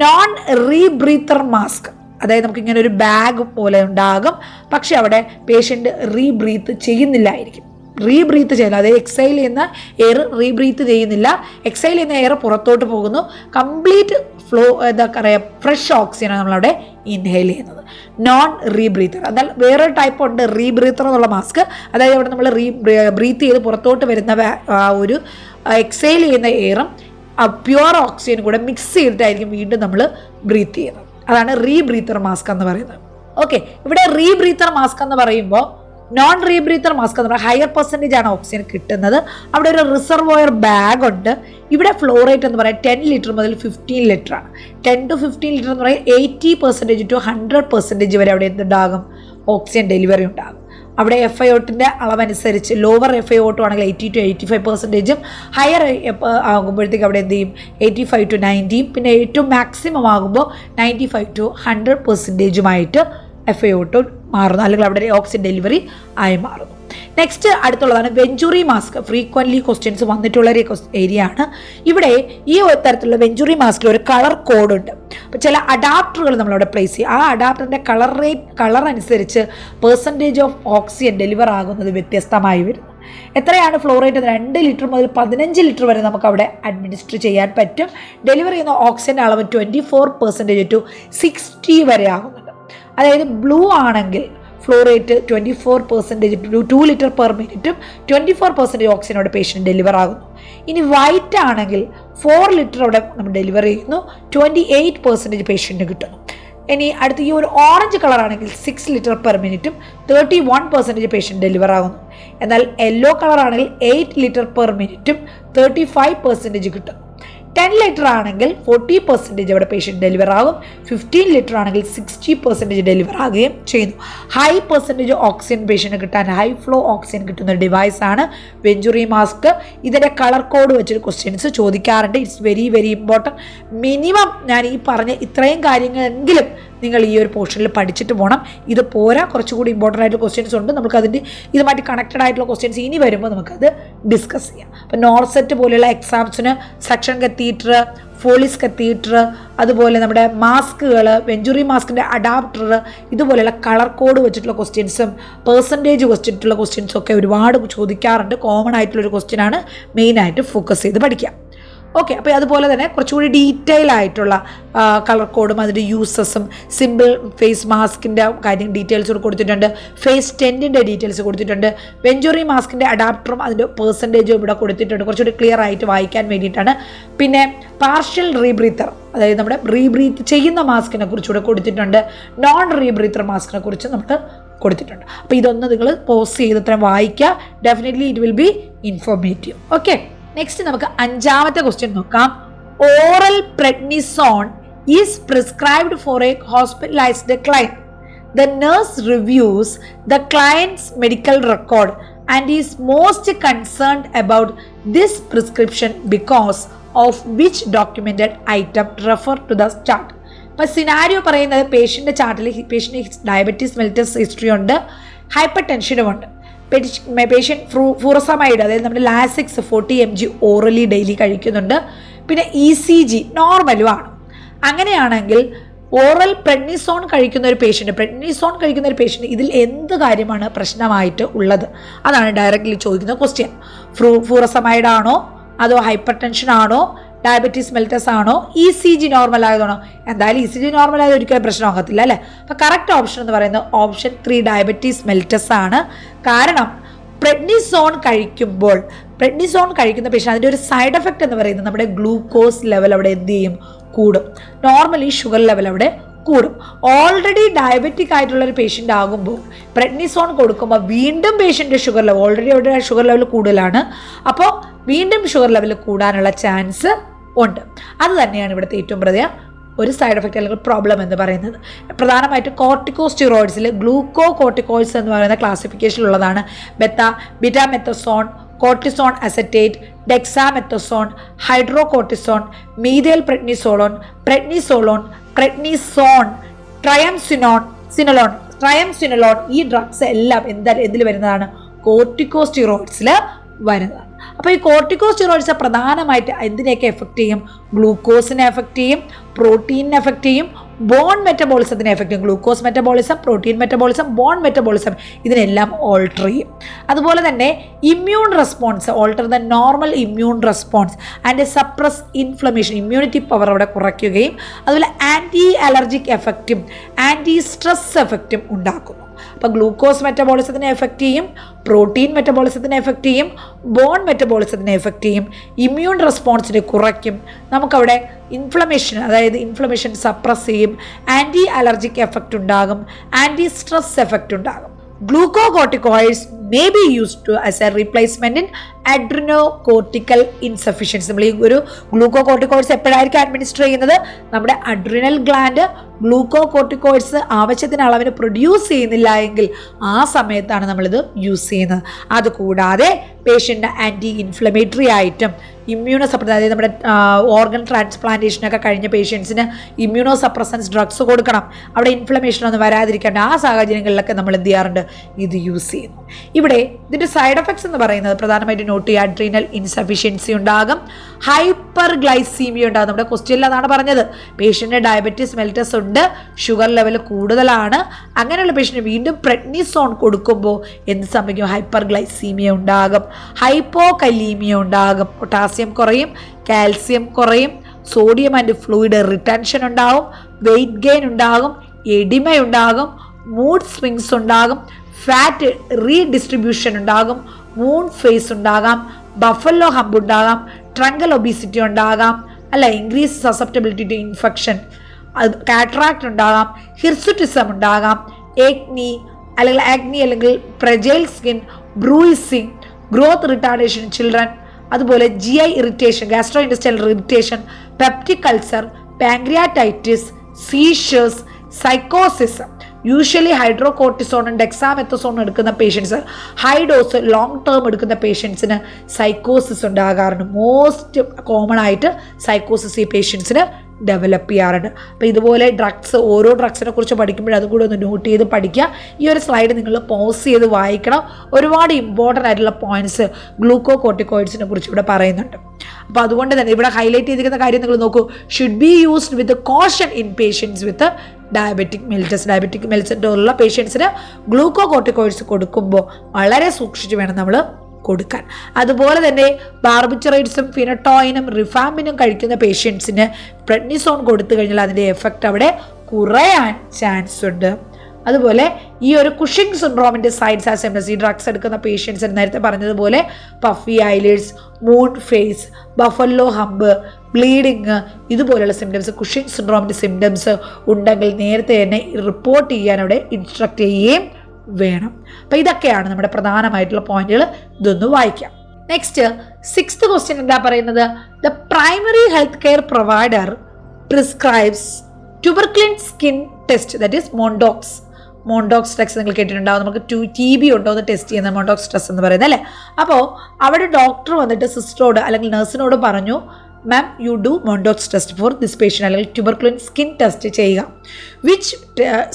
നോൺ റീബ്രീത്തർ മാസ്ക്, അതായത് നമുക്കിങ്ങനെ ഒരു ബാഗ് പോലെ ഉണ്ടാകും, പക്ഷെ അവിടെ പേഷ്യൻ്റ് റീബ്രീത്ത് ചെയ്യുന്നില്ലായിരിക്കും. റീബ്രീത്ത് ചെയ്യുന്നില്ല, അതായത് എക്സൈൽ ചെയ്യുന്ന എയർ റീബ്രീത്ത് ചെയ്യുന്നില്ല. എക്സൈൽ ചെയ്യുന്ന എയർ പുറത്തോട്ട് പോകുന്നു. കംപ്ലീറ്റ് ഫ്ലോ എന്താ പറയുക, ഫ്രഷ് ഓക്സിജനാണ് നമ്മളവിടെ ഇൻഹെയിൽ ചെയ്യുന്നത്. നോൺ റീബ്രീത്തർ. എന്നാൽ വേറൊരു ടൈപ്പ് ഉണ്ട് റീബ്രീത്തർ എന്നുള്ള മാസ്ക്. അതായത് അവിടെ നമ്മൾ ബ്രീത്ത് ചെയ്ത് പുറത്തോട്ട് വരുന്ന ഒരു എക്സൈൽ ചെയ്യുന്ന എയറും പ്യുവർ ഓക്സിജനും കൂടെ മിക്സ് ചെയ്തിട്ടായിരിക്കും വീണ്ടും നമ്മൾ ബ്രീത്ത് ചെയ്യുന്നത്. അതാണ് റീബ്രീത്തർ മാസ്ക് എന്ന് പറയുന്നത്. ഓക്കെ, ഇവിടെ റീബ്രീത്തർ മാസ്ക് എന്ന് പറയുമ്പോൾ നോൺ റീബ്രീത്തർ മാസ്ക് എന്ന് പറയുമ്പോൾ ഹയർ പെർസെൻറ്റേജ് ആണ് ഓക്സിജൻ കിട്ടുന്നത്. അവിടെ ഒരു റിസർവോയർ ബാഗ് ഉണ്ട്. ഇവിടെ ഫ്ലോ റേറ്റ് എന്ന് പറയുന്നത് 10 ലിറ്റർ മുതൽ 15 ലിറ്റർ ആണ്. 10 to 15 ലിറ്റർ എന്ന് പറയുന്നത് 80% to 100% വരെ അവിടെ എന്തുണ്ടാകും, ഓക്സിജൻ ഡെലിവറി ഉണ്ടാകും. അവിടെ FiO2ൻ്റെ അളവനുസരിച്ച് ലോവർ FiO2 ആണെങ്കിൽ 80 to 85%, ഹയർ ആകുമ്പോഴത്തേക്ക് അവിടെ എന്ത് ചെയ്യും 85 to 90, പിന്നെ ഏറ്റവും മാക്സിമം ആകുമ്പോൾ 95 to 100% FiO2 മാറുന്നു, അല്ലെങ്കിൽ അവിടെ ഓക്സിജൻ ഡെലിവറി ആയി മാറുന്നു. നെക്സ്റ്റ് അടുത്തുള്ളതാണ് വെഞ്ചുറി മാസ്ക്. ഫ്രീക്വൻ്റ്ലി ക്വസ്റ്റ്യൻസ് വന്നിട്ടുള്ളൊരു ഏരിയ ആണ്. ഇവിടെ ഈ തരത്തിലുള്ള വെഞ്ചുറി മാസ്കിൽ ഒരു കളർ കോഡ് ഉണ്ട്. അപ്പോൾ ചില അഡാപ്റ്ററുകൾ നമ്മളവിടെ പ്ലേസ് ചെയ്യും. ആ അഡാപ്റ്ററിൻ്റെ കളർ അനുസരിച്ച് പെർസെൻറ്റേജ് ഓഫ് ഓക്സിജൻ ഡെലിവർ ആകുന്നത് വ്യത്യസ്തമായി വരുന്നു. എത്രയാണ് ഫ്ലോ റേറ്റ്? 2 ലിറ്റർ മുതൽ 15 ലിറ്റർ വരെ നമുക്ക് അവിടെ അഡ്മിനിസ്റ്റർ ചെയ്യാൻ പറ്റും. ഡെലിവറി ചെയ്യുന്ന ഓക്സിജൻ്റെ അളവ് 24% to 60 വരെ ആകുന്നുണ്ട്. അതായത് ബ്ലൂ ആണെങ്കിൽ flow rate 24% to 2 litre per മിനിറ്റും 24% ഓക്സിജൻ അവിടെ പേഷ്യൻ്റ് ഡെലിവർ ആകുന്നു. ഇനി വൈറ്റ് ആണെങ്കിൽ 4 ലിറ്റർ അവിടെ നമ്മൾ ഡെലിവർ ചെയ്യുന്നു, 28% പേഷ്യൻറ്റിന് കിട്ടുന്നു. ഇനി അടുത്ത ഈ ഒരു ഓറഞ്ച് കളർ ആണെങ്കിൽ 6 ലിറ്റർ പെർ മിനിറ്റും 31% പേഷ്യൻ്റ് ഡെലിവർ ആകുന്നു. എന്നാൽ യെല്ലോ കളർ ആണെങ്കിൽ 8 ലിറ്റർ പെർ മിനിറ്റും 35% കിട്ടുന്നു. 10 ലിറ്റർ ആണെങ്കിൽ 40% അവിടെ പേഷ്യൻ്റ് ഡെലിവർ ആകും. 15 ലിറ്റർ ആണെങ്കിൽ 60% ഡെലിവർ ആകുകയും ചെയ്യുന്നു. ഹൈ പെർസെൻറ്റേജ് ഓക്സിജൻ പേഷ്യൻ്റ് കിട്ടാൻ ഹൈ ഫ്ലോ ഓക്സിജൻ കിട്ടുന്ന ഒരു ഡിവൈസാണ് വെഞ്ചുറി മാസ്ക്. ഇതിൻ്റെ കളർ കോഡ് വെച്ചൊരു ക്വസ്റ്റ്യൻസ് ചോദിക്കാറുണ്ട്. It's very very important. Minimum ഞാൻ ഈ പറഞ്ഞ ഇത്രയും കാര്യങ്ങളെങ്കിലും നിങ്ങൾ ഈ ഒരു പോർഷനിൽ പഠിച്ചിട്ട് പോകണം. ഇത് പോരാ, കുറച്ചുകൂടി ഇമ്പോർട്ടൻ്റ് ആയിട്ടുള്ള ക്വസ്റ്റ്യൻസ് ഉണ്ട്. നമുക്കതിൻ്റെ ഇതുമായിട്ട് കണക്റ്റഡ് ആയിട്ടുള്ള ക്വസ്റ്റ്യൻസ് ഇനി വരുമ്പോൾ നമുക്കത് ഡിസ്കസ് ചെയ്യാം. അപ്പോൾ നോർസെറ്റ് പോലെയുള്ള എക്സാംസിന് സക്ഷൻ കത്തീറ്റർ, ഫോളിസ് കത്തീറ്റർ, അതുപോലെ നമ്മുടെ മാസ്കുകൾ, വെഞ്ചുറി മാസ്കിൻ്റെ അഡാപ്റ്റർ, ഇതുപോലെയുള്ള കളർ കോഡ് വെച്ചിട്ടുള്ള ക്വസ്റ്റ്യൻസും പെർസെൻറ്റേജ് വെച്ചിട്ടുള്ള ക്വസ്റ്റ്യൻസും ഒക്കെ ഒരുപാട് ചോദിക്കാറുണ്ട്. കോമൺ ആയിട്ടുള്ളൊരു ക്വസ്റ്റ്യനാണ്. മെയിനായിട്ട് ഫോക്കസ് ചെയ്ത് പഠിക്കാം. ഓക്കെ, അപ്പോൾ അതുപോലെ തന്നെ കുറച്ചുകൂടി ഡീറ്റെയിൽ ആയിട്ടുള്ള കളർ കോഡും അതിൻ്റെ യൂസസും സിമ്പിൾ ഫേസ് മാസ്കിൻ്റെ കാര്യം ഡീറ്റെയിൽസ് കൊടുത്തിട്ടുണ്ട്. ഫേസ് ടെൻറ്റിൻ്റെ ഡീറ്റെയിൽസ് കൊടുത്തിട്ടുണ്ട്. വെഞ്ചുറി മാസ്കിൻ്റെ അഡാപ്റ്ററും അതിൻ്റെ പെർസെൻറ്റേജും ഇവിടെ കൊടുത്തിട്ടുണ്ട്, കുറച്ചുകൂടി ക്ലിയർ ആയിട്ട് വായിക്കാൻ വേണ്ടിയിട്ടാണ്. പിന്നെ പാർഷ്യൽ റീബ്രീത്തർ, അതായത് നമ്മുടെ റീബ്രീത്ത് ചെയ്യുന്ന മാസ്കിനെ കുറിച്ചുകൂടെ കൊടുത്തിട്ടുണ്ട്. നോൺ റീബ്രീത്തർ മാസ്കിനെ കുറിച്ച് നമുക്ക് കൊടുത്തിട്ടുണ്ട്. അപ്പോൾ ഇതൊന്ന് നിങ്ങൾ പോസ് ചെയ്ത് ഇത്രയും വായിക്കുക. Definitely it will be informative. Okay, next നമുക്ക് 5ാമത്തെ ക്വസ്റ്റ്യൻ നോക്കാം. Oral prednisone is prescribed for A hospitalised client. The nurse reviews the client's medical record and is most concerned about this prescription because of which documented item refer to the chart. ഇപ്പോൾ scenario പറയുന്നത് പേഷ്യൻ്റെ ചാർട്ടിൽ patient diabetes mellitus history ഉണ്ട്, hyper ടെൻഷനും ഉണ്ട്. Patient ഫുറസമൈഡ്, അതായത് നമ്മുടെ Lasix 40 mg orally daily കഴിക്കുന്നുണ്ട്. പിന്നെ ECG നോർമലും ആണ്. അങ്ങനെയാണെങ്കിൽ ഓറൽ പ്രെഡ്നിസോൺ കഴിക്കുന്ന ഒരു പേഷ്യൻ്റ് ഇതിൽ എന്ത് കാര്യമാണ് പ്രശ്നമായിട്ട് ഉള്ളത്? അതാണ് ഡയറക്റ്റ്ലി ചോദിക്കുന്ന ക്വസ്റ്റ്യൻ. ഫുറസമൈഡ് ആണോ, അതോ ഹൈപ്പർ ടെൻഷൻ ആണോ, ഡയബറ്റീസ് മെലിറ്റസ് ആണോ, ECG നോർമൽ ആയതാണോ? എന്തായാലും ECG നോർമൽ ആയത് ഒരിക്കലും പ്രശ്നമാകത്തില്ല അല്ലേ? അപ്പോൾ കറക്റ്റ് ഓപ്ഷൻ എന്ന് പറയുന്നത് ഓപ്ഷൻ 3 ഡയബറ്റീസ് മെലിറ്റസ് ആണ്. കാരണം പ്രെഡ്നിസോൺ കഴിക്കുന്ന പേഷ്യൻ്റ് അതിൻ്റെ ഒരു സൈഡ് എഫക്റ്റ് എന്ന് പറയുന്നത് നമ്മുടെ ഗ്ലൂക്കോസ് ലെവൽ അവിടെ എന്ത് ചെയ്യും, കൂടും. നോർമലി ഷുഗർ ലെവൽ അവിടെ കൂടും. ഓൾറെഡി ഡയബറ്റിക് ആയിട്ടുള്ള ഒരു പേഷ്യൻ്റ് ആകുമ്പോൾ പ്രെഡ്നിസോൺ കൊടുക്കുമ്പോൾ വീണ്ടും പേഷ്യൻ്റെ ഷുഗർ ലെവൽ ഓൾറെഡി അവിടെ ഷുഗർ ലെവൽ കൂടുതലാണ്. അപ്പോൾ വീണ്ടും ഷുഗർ ലെവൽ കൂടാനുള്ള ചാൻസ് ഉണ്ട്. അത് തന്നെയാണ് ഇവിടുത്തെ ഏറ്റവും പ്രധാന ഒരു സൈഡ് എഫക്റ്റ് അല്ലെങ്കിൽ പ്രോബ്ലം എന്ന് പറയുന്നത്. പ്രധാനമായിട്ടും കോർട്ടിക്കോസ്റ്റിറോയിഡ്സിൽ ഗ്ലൂക്കോ കോർട്ടിക്കോയിഡ്സ് എന്ന് പറയുന്ന ക്ലാസിഫിക്കേഷനിലുള്ളതാണ് betamethasone, cortisone acetate, dexamethasone, hydrocortisone, methyl prednisolone, prednisone, triamcinolone. ഈ ഡ്രഗ്സ് എല്ലാം എന്തിൽ വരുന്നതാണ്? കോർട്ടിക്കോസ്റ്റിറോയിഡ്സിൽ വരുന്നതാണ്. അപ്പോൾ ഈ കോർട്ടിക്കോസ്റ്റിറോയിഡ്സ് പ്രധാനമായിട്ട് എന്തിനെയൊക്കെ എഫക്റ്റ് ചെയ്യും? ഗ്ലൂക്കോസിനെ എഫക്റ്റ് ചെയ്യും, പ്രോട്ടീനിനെ എഫക്റ്റ് ചെയ്യും, ബോൺ മെറ്റബോളിസത്തിനെ എഫക്റ്റ് ചെയ്യും. Glucose metabolism, protein metabolism, bone metabolism ഇതിനെല്ലാം ഓൾട്ടർ ചെയ്യും. അതുപോലെ തന്നെ immune response, alter the normal immune response and suppress inflammation, immunity power അവിടെ കുറയ്ക്കുകയും അതുപോലെ ആൻറ്റി അലർജിക് എഫക്റ്റും ആൻറ്റി സ്ട്രെസ് എഫക്റ്റും ഉണ്ടാക്കുന്നു. അപ്പോൾ ഗ്ലൂക്കോസ് മെറ്റബോളിസത്തിനെ എഫക്റ്റ് ചെയ്യും, പ്രോട്ടീൻ മെറ്റബോളിസത്തിനെ എഫക്റ്റ് ചെയ്യും, ബോൺ മെറ്റബോളിസത്തിനെ എഫക്റ്റ് ചെയ്യും, ഇമ്മ്യൂൺ റെസ്പോൺസിനെ കുറയ്ക്കും, നമുക്കവിടെ ഇൻഫ്ലമേഷൻ സപ്രസ് ചെയ്യും, ആൻറ്റി അലർജിക് എഫക്റ്റ് ഉണ്ടാകും, ആൻറ്റി സ്ട്രെസ് എഫക്റ്റ് ഉണ്ടാകും. Glucocorticoids may be used as a replacement in adrenocortical insufficiency. നമ്മൾ ഈ ഒരു ഗ്ലൂക്കോകോർട്ടിക്കോയിഡ്സ് എപ്പോഴായിരിക്കും അഡ്മിനിസ്റ്റർ ചെയ്യുന്നത്? നമ്മുടെ അഡ്രിനൽ ഗ്ലാൻഡ് ഗ്ലൂക്കോകോർട്ടിക്കോയിഡ്സ് ആവശ്യത്തിന് അളവിന് പ്രൊഡ്യൂസ് ചെയ്യുന്നില്ല എങ്കിൽ ആ സമയത്താണ് നമ്മളിത് യൂസ് ചെയ്യുന്നത്. അതുകൂടാതെ പേഷ്യൻ്റ് ആൻറ്റി ഇൻഫ്ലമേറ്ററി ആയിട്ടും ഇമ്മ്യൂണോ സപ്രസ്, അതായത് നമ്മുടെ ഓർഗൻ ട്രാൻസ്പ്ലാന്റേഷനൊക്കെ കഴിഞ്ഞ പേഷ്യൻസിന് ഇമ്മ്യൂണോ സപ്രസൻസ് ഡ്രഗ്സ് കൊടുക്കണം, അവിടെ ഇൻഫ്ലമേഷൻ ഒന്നും വരാതിരിക്കേണ്ട ആ സാഹചര്യങ്ങളിലൊക്കെ നമ്മൾ എന്ത് ചെയ്യാറുണ്ട്? ഇത് യൂസ് ചെയ്യുന്നു. ഇവിടെ ഇതിൻ്റെ സൈഡ് എഫക്ട്സ് എന്ന് പറയുന്നത് പ്രധാനമായിട്ടും നോട്ട് ചെയ്യുക. അഡ്രീനൽ ഇൻസഫിഷ്യൻസി ഉണ്ടാകും, ഹൈപ്പർ ഗ്ലൈസീമിയ ഉണ്ടാകും. നമ്മുടെ ക്വസ്റ്റ്യനിൽ അതാണ് പറഞ്ഞത്. പേഷ്യൻ്റ് ഡയബറ്റീസ് മെലിറ്റസ് ഉണ്ട്, ഷുഗർ ലെവൽ കൂടുതലാണ്, അങ്ങനെയുള്ള പേഷ്യൻ്റ് വീണ്ടും പ്രെഡ്നിസോൺ കൊടുക്കുമ്പോൾ എന്ത് സംഭവിക്കും? ഹൈപ്പർ ഗ്ലൈസീമിയ ഉണ്ടാകും, ഹൈപ്പോകലീമിയ ഉണ്ടാകും, പൊട്ടാസ്യം കുറയും, കാൽസ്യം കുറയും, സോഡിയം ആൻഡ് ഫ്ലൂയിഡ് റിട്ടൻഷൻ ഉണ്ടാകും, വെയിറ്റ് ഗെയിൻ ഉണ്ടാകും, എഡിമ ഉണ്ടാകും, മൂഡ് സ്വിങ്സ് ഉണ്ടാകും, ഫാറ്റ് റീഡിസ്ട്രിബ്യൂഷൻ ഉണ്ടാകും, മൂൺ ഫേസ് ഉണ്ടാകാം, ബഫല്ലോ ഹമ്പ് ഉണ്ടാകാം, ട്രങ്കൽ ഒബീസിറ്റി ഉണ്ടാകാം, അല്ല increase susceptibility to infection, cataract ഉണ്ടാകാം, ഹിർസുറ്റിസം ഉണ്ടാകാം, ആഗ്നി അല്ലെങ്കിൽ fragile skin, bruising, growth retardation children, അതുപോലെ GI irritation, gastrointestinal irritation, peptic ulcer, pancreatitis, seizures, സൈക്കോസിസ്. യൂഷ്വലി ഹൈഡ്രോകോർട്ടിസോണും ഡെക്സാമെത്തസോണും എടുക്കുന്ന patients, high dose long term എടുക്കുന്ന പേഷ്യൻസിന് സൈക്കോസിസ് ഉണ്ടാകാറുണ്ട്. മോസ്റ്റ് കോമൺ ആയിട്ട് സൈക്കോസിസ് ഈ പേഷ്യൻസിന് ഡെവലപ്പ് ചെയ്യാറുണ്ട്. അപ്പോൾ ഇതുപോലെ ഓരോ ഡ്രഗ്സിനെ കുറിച്ച് പഠിക്കുമ്പോൾ അതും കൂടെ ഒന്ന് നോട്ട് ചെയ്ത് പഠിക്കുക. ഈ ഒരു സ്ലൈഡ് നിങ്ങൾ പോസ് ചെയ്ത് വായിക്കണം. ഒരുപാട് ഇമ്പോർട്ടൻ്റ് ആയിട്ടുള്ള പോയിന്റ്സ് ഗ്ലൂക്കോകോർട്ടിക്കോയിഡ്സിനെ കുറിച്ച് ഇവിടെ പറയുന്നുണ്ട്. അപ്പോൾ അതുകൊണ്ട് തന്നെ ഇവിടെ ഹൈലൈറ്റ് ചെയ്തിരിക്കുന്ന കാര്യം നിങ്ങൾ നോക്കൂ. Should be used with caution in patients with diabetic mellitus ഉള്ള പേഷ്യൻസിന് ഗ്ലൂക്കോകോർട്ടിക്കോയിഡ്സ് കൊടുക്കുമ്പോൾ വളരെ സൂക്ഷിച്ച് വേണം നമ്മൾ കൊടുക്കാൻ. അതുപോലെ തന്നെ ബാർബിറ്ററൈഡ്സും ഫിനട്ടോയിനും റിഫാമിനും കഴിക്കുന്ന പേഷ്യൻസിന് പ്രെഡ്നിസോൺ കൊടുത്തു കഴിഞ്ഞാൽ അതിൻ്റെ എഫക്റ്റ് അവിടെ കുറയാൻ ചാൻസ് ഉണ്ട്. അതുപോലെ ഈ ഒരു കുഷിംഗ് സിൻഡ്രോമിൻ്റെ സൈഡ്സ് ആൻഡ് സിംപ്റ്റംസ്, ഈ ഡ്രഗ്സ് എടുക്കുന്ന പേഷ്യൻസിന് നേരത്തെ പറഞ്ഞതുപോലെ puffy eyelids, moon face, buffalo hump, bleeding, ഇതുപോലെയുള്ള സിംറ്റംസ്, കുഷിംഗ് സിൻഡ്രോമിൻ്റെ സിംറ്റംസ് ഉണ്ടെങ്കിൽ നേരത്തെ തന്നെ റിപ്പോർട്ട് ചെയ്യാൻ അവിടെ ഇൻസ്ട്രക്ട് ചെയ്യുകയും വേണം. അപ്പോൾ ഇതൊക്കെയാണ് നമ്മുടെ പ്രധാനമായിട്ടുള്ള പോയിന്റുകൾ. ഇതൊന്ന് വായിക്കാം. നെക്സ്റ്റ് 6th ക്വസ്റ്റ്യൻ എന്താ പറയുന്നത്? The primary health care provider prescribes tuberculin skin test, that is Mantoux test നിങ്ങൾ കേട്ടിട്ടുണ്ടാവും. നമുക്ക് TB ഉണ്ടോ എന്ന് ടെസ്റ്റ് ചെയ്യുന്ന മോണ്ടോക്സ് ടെസ്റ്റ് എന്ന് പറയുന്നത് അല്ലേ. അപ്പോൾ അവിടെ ഡോക്ടർ വന്നിട്ട് സിസ്റ്ററോട് അല്ലെങ്കിൽ നഴ്സിനോട് പറഞ്ഞു, ma'am you do Mantoux test for this patient, അല്ലെങ്കിൽ ട്യൂബർക്ലിൻ സ്കിൻ ടെസ്റ്റ് ചെയ്യുക. Which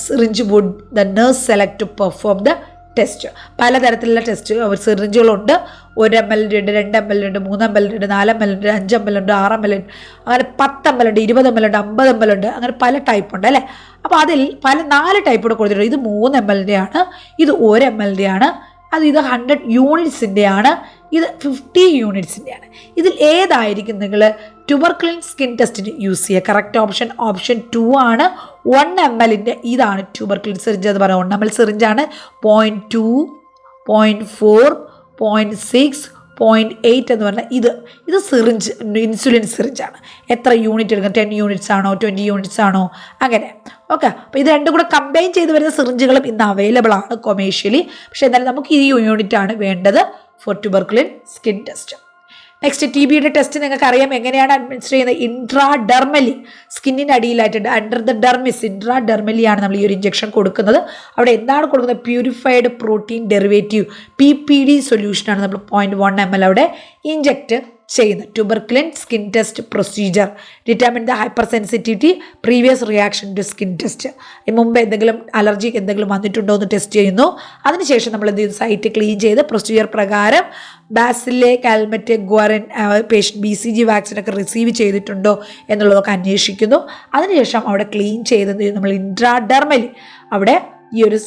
syringe would the nurse select to perform the test? പലതരത്തിലുള്ള ടെസ്റ്റ് സിറിഞ്ചുകളുണ്ട്. 1 ml ഉണ്ട്, 2 ml ഉണ്ട്, 3 ml ഉണ്ട്, 4 ml ഉണ്ട്, 5 ml ഉണ്ട്, 6 ml ഉണ്ട്, അങ്ങനെ 10 ml ഉണ്ട്, 20 ml ഉണ്ട്, 50 ml ഉണ്ട്, അങ്ങനെ പല ടൈപ്പ് ഉണ്ട് അല്ലേ. അപ്പോൾ അതിൽ 4 ടൈപ്പ് കൂടെ കൊടുത്തിട്ടുണ്ട്. ഇത് 3 ml ആണ്, ഇത് 1 ml ആണ്, ഇത് 100 യൂണിറ്റ്സിൻ്റെ ആണ്, ഇത് 50 യൂണിറ്റ്സിൻ്റെ ആണ്. ഇതിൽ ഏതായിരിക്കും നിങ്ങൾ ട്യൂബർക്ലിൻ സ്കിൻ ടെസ്റ്റിന് യൂസ് ചെയ്യുക? കറക്റ്റ് ഓപ്ഷൻ 2 ആണ്. 1 ml ഇതാണ് ട്യൂബർക്ലിൻ സിറിഞ്ച് എന്ന് പറയുന്നത്. 1 ml സിറിഞ്ചാണ്. 0.2, 0.4, 0.6, 0.8 എന്ന് പറഞ്ഞാൽ ഇത് സിറിഞ്ച്, ഇൻസുലിൻ സിറിഞ്ചാണ്. എത്ര യൂണിറ്റ് എടുക്കും? 10 യൂണിറ്റ്സ് ആണോ, 20 യൂണിറ്റ്സ് ആണോ, അങ്ങനെ. ഓക്കെ. അപ്പോൾ ഇത് രണ്ടും കൂടെ കമ്പൈൻ ചെയ്ത് വരുന്ന സിറിഞ്ചുകളും ഇന്ന് അവൈലബിൾ ആണ് കൊമേഴ്ഷ്യലി. പക്ഷേ എന്നാലും നമുക്ക് ഈ യൂണിറ്റ് ആണ് വേണ്ടത് for tuberculin skin test. Next TBയുടെ ടെസ്റ്റ് നിങ്ങൾക്ക് അറിയാം എങ്ങനെയാണ് അഡ്മിനിസ്റ്റർ ചെയ്യുന്നത്. ഇൻട്രാഡെർമലി, സ്കിന്നിൻ്റെ അടിയിലായിട്ടുണ്ട്, അണ്ടർ ദ ഡെർമിസ്, ഇൻട്രാഡെർമലിയാണ് നമ്മൾ ഈ ഒരു ഇഞ്ചക്ഷൻ കൊടുക്കുന്നത്. അവിടെ എന്താണ് കൊടുക്കുന്നത്? പ്യൂരിഫൈഡ് പ്രോട്ടീൻ ഡെറിവേറ്റീവ് PPD സൊല്യൂഷനാണ് നമ്മൾ 0.1 ml അവിടെ ഇഞ്ചക്ട് ചെയ്യുന്നത്. Tuberculin skin test procedure, determine the hypersensitivity, previous reaction to skin test, മുമ്പ് എന്തെങ്കിലും അലർജി എന്തെങ്കിലും വന്നിട്ടുണ്ടോ എന്ന് ടെസ്റ്റ് ചെയ്യുന്നു. അതിനുശേഷം നമ്മൾ എന്ത് ചെയ്യുന്നു? സൈറ്റ് ക്ലീൻ ചെയ്ത് പ്രൊസീജിയർ പ്രകാരം Bacille Calmette Guerin patient BCG വാക്സിനൊക്കെ റിസീവ് ചെയ്തിട്ടുണ്ടോ എന്നുള്ളതൊക്കെ അന്വേഷിക്കുന്നു. അതിനുശേഷം അവിടെ ക്ലീൻ ചെയ്ത് നമ്മൾ ഇൻട്രാഡെർമലി അവിടെ ഈ ഒരു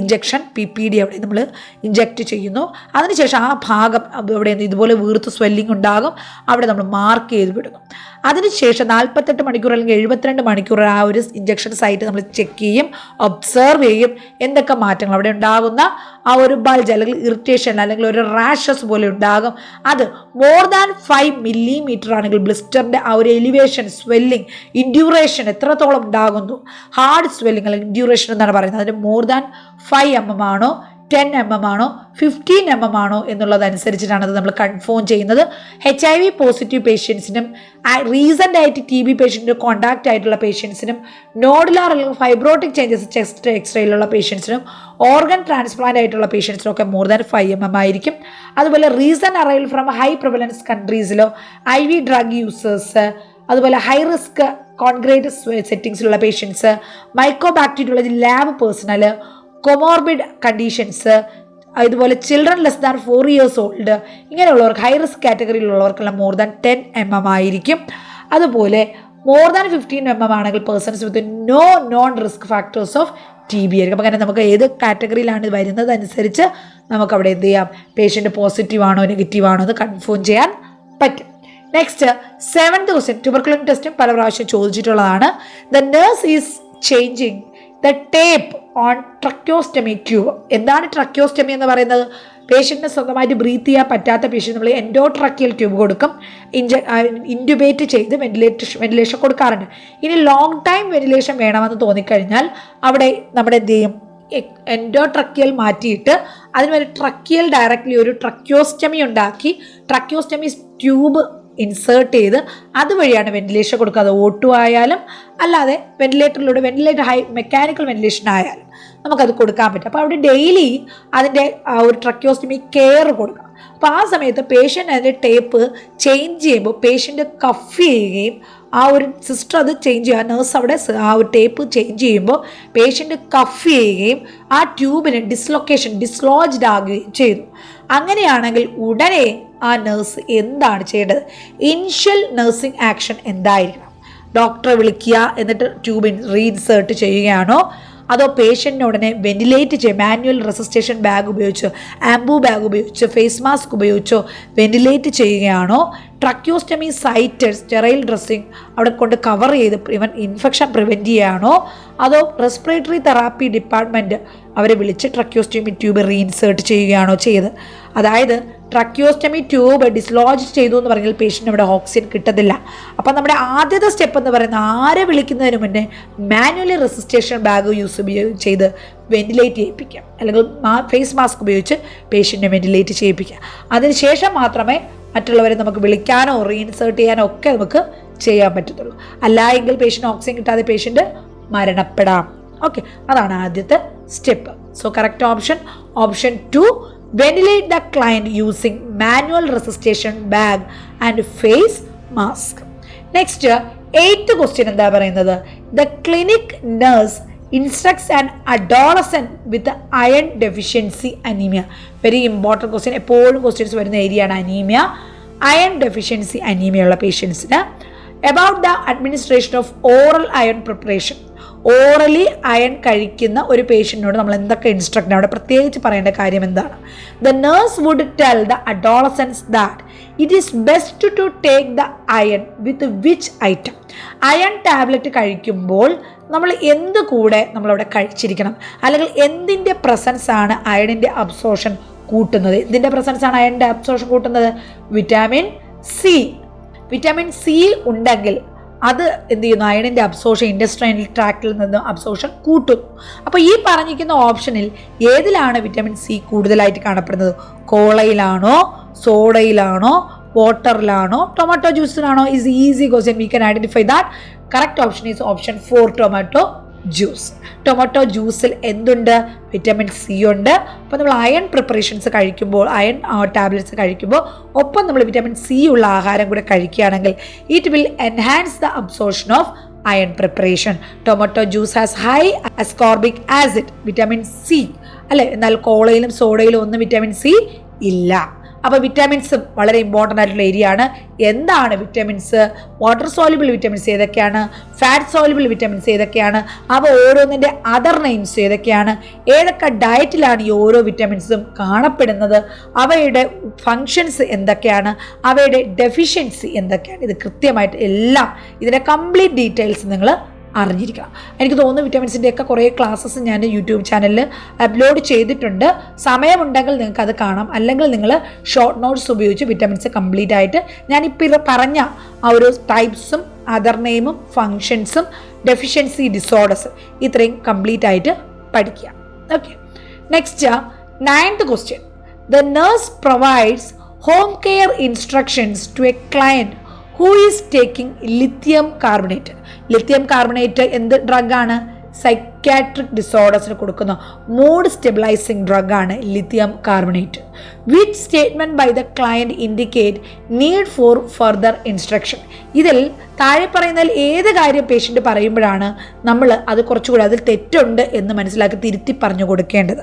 ഇഞ്ചക്ഷൻ PPD അവിടെ നമ്മൾ ഇഞ്ചക്റ്റ് ചെയ്യുന്നു. അതിനുശേഷം ആ ഭാഗം അവിടെ ഇതുപോലെ വീർത്ത് സ്വെല്ലിംഗ് ഉണ്ടാകും, അവിടെ നമ്മൾ മാർക്ക് ചെയ്ത് വിടുന്നു. അതിനുശേഷം 48 മണിക്കൂർ അല്ലെങ്കിൽ 72 മണിക്കൂർ ആ ഒരു ഇഞ്ചക്ഷൻ സൈറ്റ് നമ്മൾ ചെക്ക് ചെയ്യും, ഒബ്സർവ് ചെയ്യും, എന്തൊക്കെ മാറ്റങ്ങൾ അവിടെ ഉണ്ടാകുന്ന ആ ഒരു ബൾജ് അല്ലെങ്കിൽ ഇറിറ്റേഷൻ അല്ലെങ്കിൽ ഒരു റാഷസ് പോലെ ഉണ്ടാകും. അത് മോർ ദാൻ 5 millimeter ആണെങ്കിൽ ബ്ലിസ്റ്ററിൻ്റെ ആ ഒരു എലിവേഷൻ, സ്വെല്ലിംഗ്, ഇൻഡ്യൂറേഷൻ എത്രത്തോളം ഉണ്ടാകുന്നു, ഹാർഡ് സ്വെല്ലിംഗ് അല്ലെങ്കിൽ ഇൻഡ്യൂറേഷൻ എന്നാണ് പറയുന്നത്. അതിന് മോർ ദാൻ 5 mm ആണോ 10 mm ആണോ 15 mm ആണോ എന്നുള്ളതനുസരിച്ചിട്ടാണ് അത് നമ്മൾ കൺഫേം ചെയ്യുന്നത്. HIV പോസിറ്റീവ് പേഷ്യൻസിനും റീസെൻ്റ് ആയിട്ട് TB പേഷ്യൻറ്റിന് കോണ്ടാക്റ്റ് ആയിട്ടുള്ള പേഷ്യൻസിനും നോഡുലാർ അല്ലെങ്കിൽ ഫൈബ്രോട്ടിക് ചേഞ്ചസ് ചെസ്റ്റ് എക്സ്റേയിലുള്ള പേഷ്യൻസിനും ഓർഗൻ ട്രാൻസ്പ്ലാന്റ് ആയിട്ടുള്ള പേഷ്യൻസിനും ഒക്കെ മോർ ദാൻ 5 mm ആയിരിക്കും. അതുപോലെ recent arrival from high prevalence കൺട്രീസിലോ IV ഡ്രഗ് യൂസേഴ്സ്, അതുപോലെ ഹൈ റിസ്ക് കോൺഗ്രേറ്റ് സെറ്റിങ്സിലുള്ള patients, microbacteriology lab personnel, comorbid conditions, ഇതുപോലെ children less than 4 years old, ഇങ്ങനെയുള്ളവർക്ക് ഹൈ റിസ്ക് കാറ്റഗറിയിലുള്ളവർക്കെല്ലാം മോർ ദാൻ 10 mm ആയിരിക്കും. അതുപോലെ മോർ ദാൻ 15 mm ആണെങ്കിൽ persons with non risk factors of TB ആയിരിക്കും. അപ്പോൾ അങ്ങനെ നമുക്ക് ഏത് കാറ്റഗറിയിലാണ് വരുന്നത് അനുസരിച്ച് നമുക്കവിടെ എന്ത് ചെയ്യാം, പേഷ്യൻ്റ് പോസിറ്റീവ് ആണോ നെഗറ്റീവ് ആണോ എന്ന് കൺഫേം ചെയ്യാൻ പറ്റും. നെക്സ്റ്റ് 7th ക്വസ്റ്റ്യൻ, ട്യൂബർക്കുലിൻ ടെസ്റ്റും പല പ്രാവശ്യം ചോദിച്ചിട്ടുള്ളതാണ്. The nurse is changing the tape on tracheostomy tube. എന്താണ് ട്രക്യോസ്റ്റമി എന്ന് പറയുന്നത്? പേഷ്യൻറ്റിന് സ്വന്തമായിട്ട് ബ്രീത്ത് ചെയ്യാൻ പറ്റാത്ത പേഷ്യൻ്റ് നമ്മൾ എൻഡോട്രക്കിയൽ ട്യൂബ് കൊടുക്കും, ഇൻറ്റുബേറ്റ് ചെയ്ത് വെന്റിലേഷൻ കൊടുക്കാറുണ്ട്. ഇനി ലോങ് ടൈം വെന്റിലേഷൻ വേണമെന്ന് തോന്നിക്കഴിഞ്ഞാൽ അവിടെ നമ്മുടെ എന്ത് ചെയ്യും, എൻഡോട്രക്കിയൽ മാറ്റിയിട്ട് അതിന് ട്രക്കിയൽ ഡയറക്റ്റ്ലി ഒരു ട്രക്യോസ്റ്റമി ഉണ്ടാക്കി ട്രക്യോസ്റ്റമി ട്യൂബ് ഇൻസേർട്ട് ചെയ്ത് അതുവഴിയാണ് വെന്റിലേഷൻ കൊടുക്കുക. അത് O2 ആയാലും അല്ലാതെ വെന്റിലേറ്റർ ഹൈ മെക്കാനിക്കൽ വെന്റിലേഷൻ ആയാലും നമുക്കത് കൊടുക്കാൻ പറ്റും. അപ്പോൾ അവിടെ ഡെയിലി അതിൻ്റെ ആ ഒരു ട്രക്യോസ്റ്റമി കെയർ കൊടുക്കണം. അപ്പോൾ ആ സമയത്ത് പേഷ്യൻ്റ് അതിൻ്റെ ടേപ്പ് ചേഞ്ച് ചെയ്യുമ്പോൾ പേഷ്യൻ്റ് കഫ് ചെയ്യുകയും ആ ഒരു സിസ്റ്റർ അത് ചേഞ്ച് ചെയ്യുക, നേഴ്സ് അവിടെ ആ ഒരു ടേപ്പ് ചേഞ്ച് ചെയ്യുമ്പോൾ പേഷ്യൻ്റ് കഫ് ചെയ്യുകയും ആ ട്യൂബിന് ഡിസ്ലോജ്ഡ് ആകുകയും ചെയ്തു. അങ്ങനെയാണെങ്കിൽ ഉടനെ ആ നേഴ്സ് എന്താണ് ചെയ്യേണ്ടത്? ഇനിഷ്യൽ നഴ്സിംഗ് ആക്ഷൻ എന്തായിരിക്കണം? ഡോക്ടറെ വിളിക്കുക, എന്നിട്ട് ട്യൂബ് റീഇൻസേർട്ട് ചെയ്യുകയാണോ, അതോ പേഷ്യൻറ്റിനെ ഉടനെ വെന്റിലേറ്റ് ചെയ്യുക, മാനുവൽ റെസിസ്റ്റേഷൻ ബാഗ് ഉപയോഗിച്ചോ ആംബു ബാഗ് ഉപയോഗിച്ചോ ഫേസ് മാസ്ക് ഉപയോഗിച്ചോ വെന്റിലേറ്റ് ചെയ്യുകയാണോ, ട്രക്യോസ്റ്റമി സൈറ്റ് സ്റ്റെറൈൽ ഡ്രസ്സിങ് അവിടെ കൊണ്ട് കവർ ചെയ്ത് ഇൻഫെക്ഷൻ പ്രിവെൻറ്റ് ചെയ്യുകയാണോ, അതോ റെസ്പിറേറ്ററി തെറാപ്പി ഡിപ്പാർട്ട്മെൻറ്റ് അവരെ വിളിച്ച് ട്രക്യോസ്റ്റമി ട്യൂബ് റീഇൻസേർട്ട് ചെയ്യുകയാണോ ചെയ്ത്? അതായത് ട്രക്യോസ്റ്റമി ട്യൂബ് ഡിസ്ലോജ് ചെയ്തു എന്ന് പറഞ്ഞാൽ പേഷ്യൻ്റ് അവിടെ ഓക്സിജൻ കിട്ടത്തില്ല. അപ്പം നമ്മുടെ ആദ്യത്തെ സ്റ്റെപ്പ് എന്ന് പറയുന്നത് ആരെ വിളിക്കുന്നതിന് മുന്നേ മാനുവലി റെസിസ്റ്റേഷൻ ബാഗ് യൂസ് ചെയ്ത് വെന്റിലേറ്റ് ചെയ്യിപ്പിക്കാം, അല്ലെങ്കിൽ ഫേസ് മാസ്ക് ഉപയോഗിച്ച് പേഷ്യൻറ്റിനെ വെന്റിലേറ്റ് ചെയ്യിപ്പിക്കാം. അതിനുശേഷം മാത്രമേ മറ്റുള്ളവരെ നമുക്ക് വിളിക്കാനോ റീഇൻസേർട്ട് ചെയ്യാനോ ഒക്കെ നമുക്ക് ചെയ്യാൻ പറ്റത്തുള്ളൂ. അല്ല എങ്കിൽ പേഷ്യൻ്റ് ഓക്സിജൻ കിട്ടാതെ പേഷ്യൻ്റ് മരണപ്പെടാം. ഓക്കെ, അതാണ് ആദ്യത്തെ step. So correct option 2, ventilate the client using manual resuscitation bag and face mask. Next, 8th question എന്താ പറയുന്നത്? The clinic nurse instructs an adolescent with iron deficiency anemia. Very important question. എപ്പോഴും questions വരുന്ന ഏരിയയാണ് anaemia. Iron deficiency anaemia ഉള്ള പേഷ്യൻസിന് about the administration of oral iron preparation. Orally iron കഴിക്കുന്ന ഒരു പേഷ്യൻറ്റിനോട് നമ്മൾ എന്തൊക്കെ ഇൻസ്ട്രക്ട് അവിടെ പ്രത്യേകിച്ച് പറയേണ്ട കാര്യം എന്താണ്? The nurse would tell the adolescents that it is best to take the iron with which item. Iron tablet കഴിക്കുമ്പോൾ നമ്മൾ എന്ത് കൂടെ നമ്മളവിടെ കഴിച്ചിരിക്കണം, അല്ലെങ്കിൽ എന്തിൻ്റെ പ്രസൻസ് ആണ് അയണിൻ്റെ അബ്സോർഷൻ കൂട്ടുന്നത്? എന്തിൻ്റെ പ്രസൻസ് ആണ് അയണിൻ്റെ അബ്സോർഷൻ കൂട്ടുന്നത്? വിറ്റാമിൻ സി ഉണ്ടെങ്കിൽ അത് എന്ത് ചെയ്യുന്നു? അയണിൻ്റെ അബ്സോർഷൻ ഇൻഡസ്ട്രൈനൽ ട്രാക്റ്റിൽ നിന്ന് അബ്സോർഷൻ കൂട്ടുന്നു. അപ്പോൾ ഈ പറഞ്ഞിരിക്കുന്ന ഓപ്ഷനിൽ ഏതിലാണ് വിറ്റാമിൻ സി കൂടുതലായിട്ട് കാണപ്പെടുന്നത്? കോളയിലാണോ, സോഡയിലാണോ, വാട്ടറിലാണോ ടൊമാറ്റോ ജ്യൂസിലാണോ? Is easy question. We can identify that. Correct option is option 4, tomato juice. Tomato ജ്യൂസിൽ എന്തുണ്ട്? വിറ്റമിൻ സി ഉണ്ട്. അപ്പോൾ നമ്മൾ അയൺ പ്രിപ്പറേഷൻസ് കഴിക്കുമ്പോൾ, അയൺ ടാബ്ലറ്റ്സ് കഴിക്കുമ്പോൾ ഒപ്പം നമ്മൾ വിറ്റമിൻ സി ഉള്ള ആഹാരം കൂടെ കഴിക്കുകയാണെങ്കിൽ it will enhance the absorption of iron preparation. Tomato juice has high ascorbic acid, vitamin C അല്ലേ. എന്നാൽ കോളയിലും സോഡയിലും ഒന്നും വിറ്റമിൻ സി ഇല്ല. അപ്പോൾ വിറ്റാമിൻസും വളരെ ഇമ്പോർട്ടൻ്റ് ആയിട്ടുള്ള ഏരിയ ആണ്. എന്താണ് വിറ്റാമിൻസ്? വാട്ടർ സോല്യൂബിൾ വിറ്റാമിൻസ് ഏതൊക്കെയാണ്? ഫാറ്റ് സോല്യൂബിൾ വിറ്റാമിൻസ് ഏതൊക്കെയാണ്? അവ ഓരോന്നിൻ്റെ അതർ നെയിംസ് ഏതൊക്കെയാണ്? ഏതൊക്കെ ഡയറ്റിലാണ് ഈ ഓരോ വിറ്റാമിൻസും കാണപ്പെടുന്നത്? അവയുടെ ഫങ്ഷൻസ് എന്തൊക്കെയാണ്? അവയുടെ ഡെഫിഷ്യൻസി എന്തൊക്കെയാണ്? ഇത് കൃത്യമായിട്ട് എല്ലാം ഇതിൻ്റെ കംപ്ലീറ്റ് ഡീറ്റെയിൽസ് നിങ്ങൾ അറിഞ്ഞിരിക്കണം. എനിക്ക് തോന്നുന്നു വിറ്റാമിൻസിൻ്റെ ഒക്കെ കുറേ ക്ലാസ്സസ് ഞാൻ യൂട്യൂബ് ചാനലിൽ അപ്ലോഡ് ചെയ്തിട്ടുണ്ട്. സമയമുണ്ടെങ്കിൽ നിങ്ങൾക്ക് അത് കാണാം. അല്ലെങ്കിൽ നിങ്ങൾ ഷോർട്ട് നോട്ട്സ് ഉപയോഗിച്ച് വിറ്റാമിൻസ് കംപ്ലീറ്റ് ആയിട്ട് ഞാനിപ്പോൾ പറഞ്ഞ ആ ഒരു ടൈപ്സും അതർ നെയിമും ഫങ്ഷൻസും ഡെഫിഷ്യൻസി ഡിസോർഡേഴ്സ് ഇത്രയും കംപ്ലീറ്റ് ആയിട്ട് പഠിക്കുക. Okay, next 9th question. The nurse provides home care instructions to a client who is taking lithium carbonate. Lithium carbonate എന്ത് ഡ്രഗാണ്? സൈക്യാട്രിക് ഡിസോർഡേഴ്സിന് കൊടുക്കുന്ന മൂഡ് സ്റ്റെബിലൈസിങ് ഡ്രഗാണ് lithium carbonate. Which statement by the client indicate need for further instruction. ഇതിൽ താഴെ പറയുന്നതിൽ ഏത് കാര്യം പേഷ്യൻ്റ് പറയുമ്പോഴാണ് നമ്മൾ അത് കുറച്ചുകൂടി അതിൽ തെറ്റുണ്ട് എന്ന് മനസ്സിലാക്കി തിരുത്തി പറഞ്ഞു കൊടുക്കേണ്ടത്?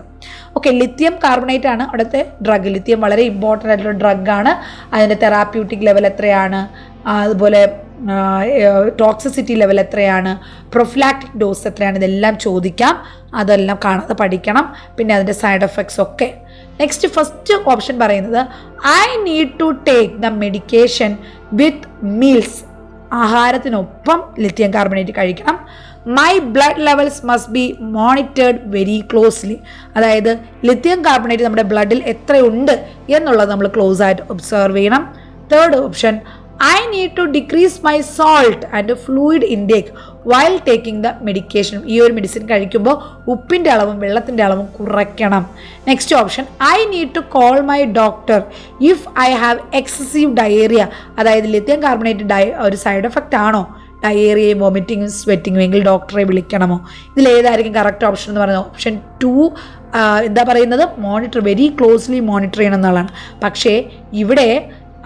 ഓക്കെ, ലിഥിയം കാർബണേറ്റ് ആണ് അവിടുത്തെ ഡ്രഗ്. ലിഥിയം വളരെ ഇമ്പോർട്ടൻ്റ് ആയിട്ടുള്ള ഡ്രഗാണ്. അതിൻ്റെ തെറാപ്യൂട്ടിക് ലെവൽ എത്രയാണ്? അതുപോലെ ടോക്സിസിറ്റി ലെവൽ എത്രയാണ്? പ്രൊഫിലാക്റ്റിക് ഡോസ് എത്രയാണ്? ഇതെല്ലാം ചോദിക്കാം. അതെല്ലാം കാണാതെ പഠിക്കണം. പിന്നെ അതിൻ്റെ സൈഡ് എഫക്ട്സ് ഒക്കെ. നെക്സ്റ്റ് ഫസ്റ്റ് ഓപ്ഷൻ പറയുന്നത് I need to take the medication with meals. ആഹാരത്തിനൊപ്പം ലിഥിയം കാർബണേറ്റ് കഴിക്കണം. My blood levels must be monitored very closely. അതായത് ലിഥിയം കാർബണേറ്റ് നമ്മുടെ ബ്ലഡിൽ എത്രയുണ്ട് എന്നുള്ളത് നമ്മൾ ക്ലോസ് ആയിട്ട് ഒബ്സർവ് ചെയ്യണം. Third option I need to decrease my salt and fluid intake while taking the medication. ഈ ഒരു മെഡിസിൻ കഴിക്കുമ്പോൾ ഉപ്പിൻ്റെ അളവും വെള്ളത്തിൻ്റെ അളവും കുറയ്ക്കണം. Next option I need to call my doctor if I have excessive diarrhoea. അതായത് ലിഥിയം കാർബണേറ്റ് ഒരു സൈഡ് എഫക്റ്റ് ആണോ? ഡയേറിയയും വോമിറ്റിങ്ങും സ്വെറ്റിങ്ങും എങ്കിൽ ഡോക്ടറെ വിളിക്കണമോ? ഇതിലേതായിരിക്കും കറക്റ്റ് ഓപ്ഷൻ എന്ന് പറയുന്നത്? ഓപ്ഷൻ 2 എന്താ പറയുന്നത്? മോണിറ്റർ, വെരി ക്ലോസ്ലി മോണിറ്റർ ചെയ്യണം എന്നുള്ളതാണ്. പക്ഷേ ഇവിടെ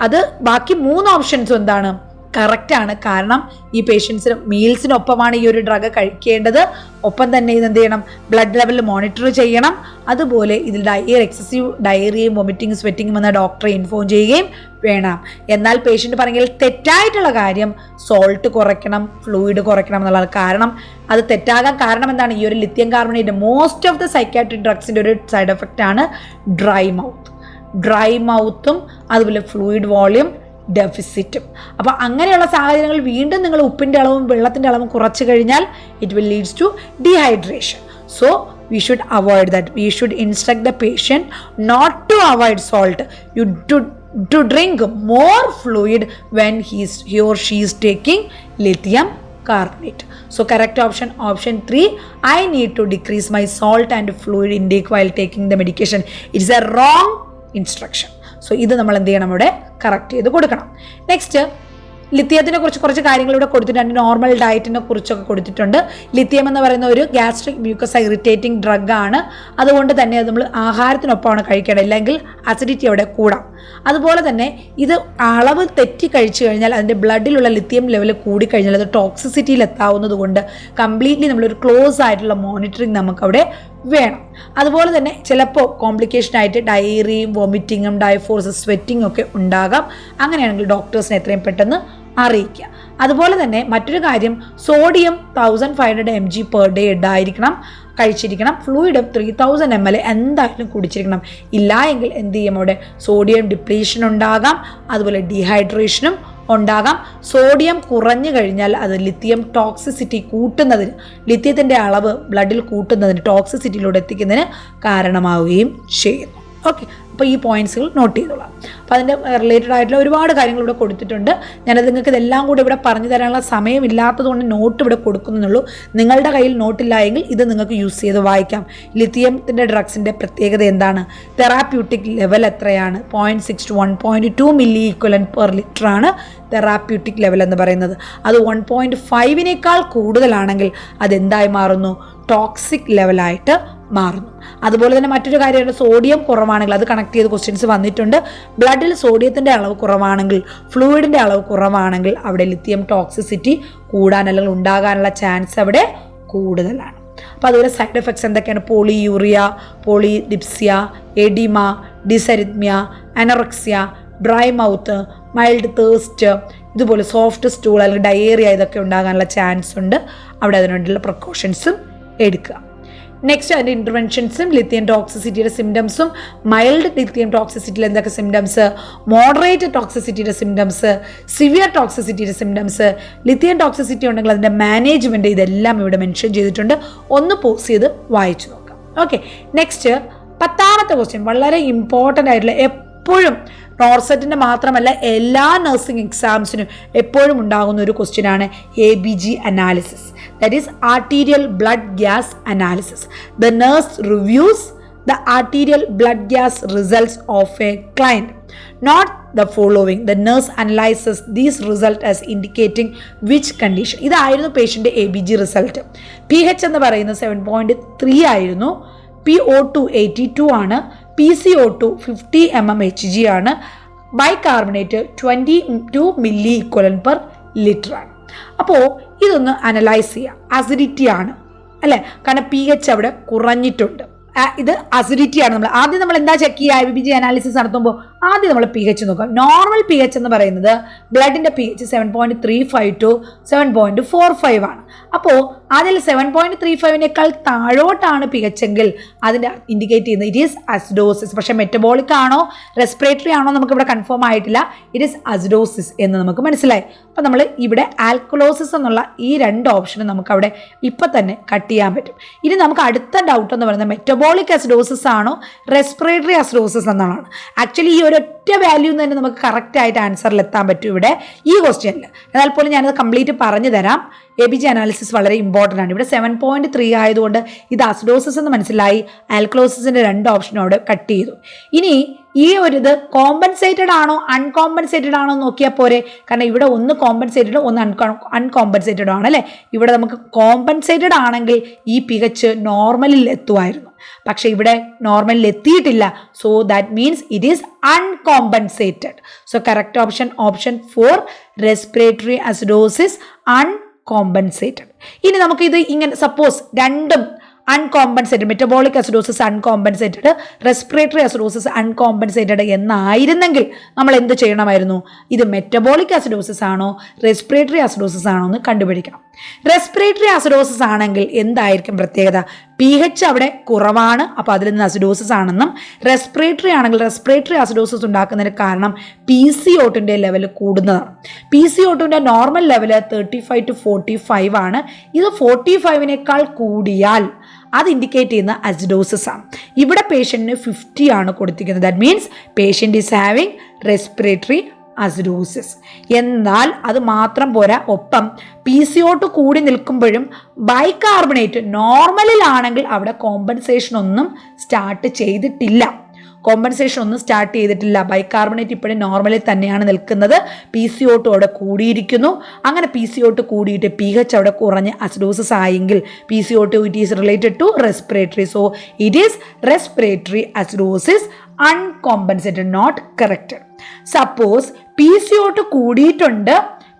അത് ബാക്കി 3 ഓപ്ഷൻസും എന്താണ്? കറക്റ്റാണ്. കാരണം ഈ പേഷ്യൻസിന് മീൽസിനൊപ്പമാണ് ഈ ഒരു ഡ്രഗ് കഴിക്കേണ്ടത്. ഒപ്പം തന്നെ ഇതെന്ത് ചെയ്യണം? ബ്ലഡ് ലെവൽ മോണിറ്റർ ചെയ്യണം. അതുപോലെ ഇതിൽ എക്സസീവ് ഡയറിയയും വൊമിറ്റിംഗ് സ്വെറ്റിങ്ങും എന്ന ഡോക്ടറെ ഇൻഫോം ചെയ്യുകയും വേണം. എന്നാൽ പേഷ്യൻ്റ് പറഞ്ഞെങ്കിൽ തെറ്റായിട്ടുള്ള കാര്യം സോൾട്ട് കുറയ്ക്കണം, ഫ്ലൂയിഡ് കുറയ്ക്കണം എന്നുള്ളതാണ്. കാരണം അത് തെറ്റാകാൻ കാരണം എന്താണ്? ഈ ഒരു lithium carbonate most of the psychiatric ഡ്രഗ്സിൻ്റെ ഒരു സൈഡ് എഫക്റ്റ് ആണ് ഡ്രൈ മൗത്തും അതുപോലെ ഫ്ലൂയിഡ് വോളിയം ഡെഫിസിറ്റും. അപ്പോൾ അങ്ങനെയുള്ള സാഹചര്യങ്ങളിൽ വീണ്ടും നിങ്ങൾ ഉപ്പിൻ്റെ അളവും വെള്ളത്തിൻ്റെ അളവും കുറച്ച് കഴിഞ്ഞാൽ it will leads to dehydration. So we should avoid that. We should instruct the patient not to avoid salt, to drink more fluid when he or she is taking lithium carbonate. So correct option 3, I need to decrease my salt and fluid intake while taking the medication. It is a wrong instruction. So ഇത് നമ്മൾ എന്ത് ചെയ്യണം? ഇവിടെ correct ചെയ്ത് കൊടുക്കണം. Next ലിഥിയത്തിനെ കുറിച്ച് കുറച്ച് കാര്യങ്ങൾ ഇവിടെ കൊടുത്തിട്ടുണ്ട്. നോർമൽ ഡയറ്റിനെ കുറിച്ചൊക്കെ കൊടുത്തിട്ടുണ്ട്. ലിഥിയം എന്ന് പറയുന്ന ഒരു ഗ്യാസ്ട്രിക് മ്യൂക്കസ് ഇറിറ്റേറ്റിംഗ് ഡ്രഗാണ്. അതുകൊണ്ട് തന്നെ അത് നമ്മൾ ആഹാരത്തിനൊപ്പമാണ് കഴിക്കേണ്ടത്, ഇല്ലെങ്കിൽ അസിഡിറ്റി അവിടെ കൂടാം. അതുപോലെ തന്നെ ഇത് അളവ് തെറ്റി കഴിച്ചു കഴിഞ്ഞാൽ അതിൻ്റെ ബ്ലഡിലുള്ള ലിഥിയം ലെവൽ കൂടിക്കഴിഞ്ഞാൽ അത് ടോക്സിസിറ്റിയിൽ എത്താവുന്നത് കൊണ്ട് കംപ്ലീറ്റ്ലി നമ്മളൊരു ക്ലോസ് ആയിട്ടുള്ള മോണിറ്ററിങ് നമുക്കവിടെ വേണം. അതുപോലെ തന്നെ ചിലപ്പോൾ കോംപ്ലിക്കേഷനായിട്ട് ഡയറിയും വോമിറ്റിങ്ങും ഡയഫോഴ്സ് സ്വെറ്റിംഗ് ഒക്കെ ഉണ്ടാകാം. അങ്ങനെയാണെങ്കിൽ ഡോക്ടേഴ്സിനെ എത്രയും പെട്ടെന്ന് അറിയിക്കുക. അതുപോലെ തന്നെ മറ്റൊരു കാര്യം, sodium 1500 mg per day കഴിച്ചിരിക്കണം. ഫ്ലൂയിഡും 3000 ml എന്തായാലും കുടിച്ചിരിക്കണം. ഇല്ല എങ്കിൽ എന്ത് ചെയ്യും? അവിടെ സോഡിയം ഡിപ്ലീഷൻ ഉണ്ടാകാം, അതുപോലെ ഡീഹൈഡ്രേഷനും ഉണ്ടാകാം. സോഡിയം കുറഞ്ഞു കഴിഞ്ഞാൽ അത് ലിഥിയം ടോക്സിസിറ്റി കൂട്ടുന്നതിന്, ലിഥിയത്തിൻ്റെ അളവ് ബ്ലഡിൽ കൂട്ടുന്നതിന്, ടോക്സിസിറ്റിയിലൂടെ എത്തിക്കുന്നതിന് കാരണമാവുകയും ചെയ്യുന്നു. ഓക്കെ, അപ്പോൾ ഈ പോയിന്റ്സുകൾ നോട്ട് ചെയ്തോളാം. അപ്പോൾ അതിൻ്റെ റിലേറ്റഡ് ആയിട്ടുള്ള ഒരുപാട് കാര്യങ്ങൾ ഇവിടെ കൊടുത്തിട്ടുണ്ട്. ഞാനത് നിങ്ങൾക്ക് ഇതെല്ലാം കൂടി ഇവിടെ പറഞ്ഞു തരാനുള്ള സമയമില്ലാത്തതുകൊണ്ട് നോട്ട് ഇവിടെ കൊടുക്കുന്നുള്ളൂ. നിങ്ങളുടെ കയ്യിൽ നോട്ടില്ല എങ്കിൽ ഇത് നിങ്ങൾക്ക് യൂസ് ചെയ്ത് വായിക്കാം. ലിത്തിയത്തിൻ്റെ ഡ്രഗ്സിൻ്റെ പ്രത്യേകത എന്താണ്, തെറാപ്യൂട്ടിക് ലെവൽ എത്രയാണ്, 0.6 to 1.2 milli equivalent per litre ആണ് തെറാപ്യൂട്ടിക് ലെവൽ എന്ന് പറയുന്നത്. അത് 1.5 കൂടുതലാണെങ്കിൽ അതെന്തായി മാറുന്നു, ടോക്സിക് ലെവലായിട്ട് മാറുന്നു. അതുപോലെ തന്നെ മറ്റൊരു കാര്യമാണ്, സോഡിയം കുറവാണെങ്കിൽ അത് കണക്ട് ചെയ്ത് ക്വസ്റ്റ്യൻസ് വന്നിട്ടുണ്ട്. ബ്ലഡിൽ സോഡിയത്തിൻ്റെ അളവ് കുറവാണെങ്കിൽ, ഫ്ലൂയിഡിൻ്റെ അളവ് കുറവാണെങ്കിൽ അവിടെ ലിത്തിയം ടോക്സിസിറ്റി കൂടാൻ അല്ലെങ്കിൽ ഉണ്ടാകാനുള്ള ചാൻസ് അവിടെ കൂടുതലാണ്. അപ്പോൾ അതുപോലെ സൈഡ് എഫക്ട്സ് എന്തൊക്കെയാണ്, polyuria, polydipsia, oedema, dysrhythmia, anorexia, dry mouth, mild thirst, ഇതുപോലെ സോഫ്റ്റ് സ്റ്റൂൾ അല്ലെങ്കിൽ ഡയേറിയ ഇതൊക്കെ ഉണ്ടാകാനുള്ള ചാൻസ് ഉണ്ട്. അവിടെ അതിനുവേണ്ടിയുള്ള പ്രിക്കോഷൻസും എടുക്കുക. നെക്സ്റ്റ് അതിൻ്റെ ഇൻ്റർവെൻഷൻസും ലിത്തിയം ടോക്സിസിറ്റിയുടെ സിംറ്റംസും, മൈൽഡ് ലിത്തിയം ടോക്സിസിറ്റിയിൽ എന്തൊക്കെ സിംറ്റംസ്, മോഡറേറ്റ് ടോക്സിസിറ്റിയുടെ സിംറ്റംസ്, സിവിയർ ടോക്സിസിറ്റിയുടെ സിംറ്റംസ്, ലിത്തിയം ടോക്സിസിറ്റി ഉണ്ടെങ്കിൽ അതിൻ്റെ മാനേജ്മെൻറ്റ്, ഇതെല്ലാം ഇവിടെ മെൻഷൻ ചെയ്തിട്ടുണ്ട്. ഒന്ന് പോസ് ചെയ്ത് വായിച്ചു നോക്കാം. ഓക്കെ, നെക്സ്റ്റ് 10ാമത്തെ ക്വസ്റ്റ്യൻ വളരെ ഇമ്പോർട്ടൻ്റ് ആയിട്ടുള്ള, എപ്പോഴും നോർസെറ്റിൻ്റെ മാത്രമല്ല എല്ലാ നഴ്സിംഗ് എക്സാംസിനും എപ്പോഴും ഉണ്ടാകുന്ന ഒരു ക്വസ്റ്റ്യനാണ് ABG analysis. That is arterial blood gas analysis. The nurse reviews the arterial blood gas results of a client, note the following. The nurse analyses these result as indicating which condition. ഇതായിരുന്നു പേഷ്യൻ്റെ ABG result. PH എന്ന് പറയുന്നത് 7.3 ആയിരുന്നു, PO2 82 ആണ്, PCO2 50 mmHg ആണ്, bicarbonate 22 milli equivalent per litre ആണ്. അപ്പോൾ ഇതൊന്ന് അനലൈസ് ചെയ്യുക. അസിഡിറ്റി ആണ് അല്ലേ, കാരണം PH അവിടെ കുറഞ്ഞിട്ടുണ്ട്. ഇത് അസിഡിറ്റി ആണ്. നമ്മൾ എന്താ ചെക്ക് ചെയ്യുക, ABG അനാലിസിസ് നടത്തുമ്പോൾ ആദ്യം നമ്മൾ PH നോക്കാം. നോർമൽ PH എന്ന് പറയുന്നത് ബ്ലഡിൻ്റെ PH 7.35 to 7.45 ആണ്. അപ്പോൾ അതിൽ 7.35 താഴോട്ടാണ് PH എങ്കിൽ അതിൻ്റെ ഇൻഡിക്കേറ്റ് ചെയ്യുന്നത് ഇറ്റ് ഈസ് അസിഡോസിസ്. പക്ഷേ മെറ്റബോളിക് ആണോ റെസ്പിറേറ്ററി ആണോ നമുക്കിവിടെ കൺഫേം ആയിട്ടില്ല. ഇറ്റ് ഈസ് അസിഡോസിസ് എന്ന് നമുക്ക് മനസ്സിലായി. അപ്പോൾ നമ്മൾ ഇവിടെ ആൽക്കലോസിസ് എന്നുള്ള ഈ 2 ഓപ്ഷനും നമുക്കവിടെ ഇപ്പം തന്നെ കട്ട് ചെയ്യാൻ പറ്റും. ഇനി നമുക്ക് അടുത്ത ഡൗട്ട് എന്ന് പറയുന്നത് മെറ്റബോളിക് അസിഡോസിസ് ആണോ റെസ്പിറേറ്ററി അസിഡോസിസ് എന്നാണ്. ആക്ച്വലി ഈ ഒരൊറ്റ വാല്യൂ തന്നെ നമുക്ക് കറക്റ്റ് ആയിട്ട് ആൻസറിൽ എത്താൻ പറ്റും ഇവിടെ ഈ ക്വസ്റ്റ്യനിൽ. എന്നാൽ പോലും ഞാനത് കംപ്ലീറ്റ് പറഞ്ഞു തരാം. ABG അനാലിസിസ് വളരെ ഇമ്പോർട്ടൻ്റ് ആണ്. ഇവിടെ 7.3 ആയതുകൊണ്ട് ഇത് അസിഡോസിസ് എന്ന് മനസ്സിലായി. ആൽക്കലോസിസിൻ്റെ 2 ഓപ്ഷനും അവിടെ കട്ട് ചെയ്തു. ഇനി ഈ ഒരു ഇത് കോമ്പൻസേറ്റഡ് ആണോ അൺകോമ്പൻസേറ്റഡ് ആണോ നോക്കിയാൽ പോരെ. കാരണം ഇവിടെ ഒന്ന് കോമ്പൻസേറ്റഡ് ഒന്ന് അൺകോമ്പൻസേറ്റഡ് ആണ് അല്ലേ. ഇവിടെ നമുക്ക് കോമ്പൻസേറ്റഡ് ആണെങ്കിൽ ഈ PH നോർമലിൽ എത്തുമായിരുന്നു. പക്ഷേ ഇവിടെ നോർമലിൽ എത്തിയിട്ടില്ല. So that means it is uncompensated. So correct option 4 respiratory acidosis uncompensated. ഇനി നമുക്കിത് ഇങ്ങനെ സപ്പോസ് രണ്ടും uncompensated, metabolic acidosis uncompensated, respiratory acidosis uncompensated എന്നായിരുന്നെങ്കിൽ നമ്മൾ എന്ത് ചെയ്യണമായിരുന്നു, ഇത് മെറ്റബോളിക് അസിഡോസിസ് ആണോ റെസ്പിറേറ്ററി അസിഡോസിസ് ആണോ എന്ന് കണ്ടുപിടിക്കണം. റെസ്പിറേറ്ററി അസിഡോസിസ് ആണെങ്കിൽ എന്തായിരിക്കും പ്രത്യേകത, PH അവിടെ കുറവാണ്, അപ്പോൾ അതിൽ നിന്ന് അസിഡോസിസ് ആണെന്നും. റെസ്പിറേറ്ററി ആണെങ്കിൽ റെസ്പിറേറ്ററി അസിഡോസിസ് ഉണ്ടാക്കുന്നതിന് കാരണം PCO2 ലെവൽ കൂടുന്നതാണ്. PCO2 നോർമൽ ലെവൽ 35 to 45 ആണ്. ഇത് 45 കൂടിയാൽ അത് ഇൻഡിക്കേറ്റ് ചെയ്യുന്ന അസിഡോസിസ് ആണ്. ഇവിടെ പേഷ്യൻറ്റിന് 50 ആണ് കൊടുത്തിരിക്കുന്നത്. That means patient is having respiratory acidosis. എന്നാൽ അത് മാത്രം പോരാ, ഒപ്പം PCO2 കൂടി നിൽക്കുമ്പോഴും ബൈകാർബണേറ്റ് നോർമലിലാണെങ്കിൽ അവിടെ കോമ്പൻസേഷൻ ഒന്നും സ്റ്റാർട്ട് ചെയ്തിട്ടില്ല. ബൈകാർബണേറ്റ് ഇപ്പോഴും നോർമലിൽ തന്നെയാണ് നിൽക്കുന്നത്. PCO2 അവിടെ കൂടിയിരിക്കുന്നു. അങ്ങനെ PCO2 കൂടിയിട്ട് PH അവിടെ കുറഞ്ഞ് അസിഡോസിസ് ആയെങ്കിൽ PCO2 it is related to respiratory. So it is respiratory acidosis uncompensated, not corrected. Suppose PCO2 കൂടിയിട്ടുണ്ട്,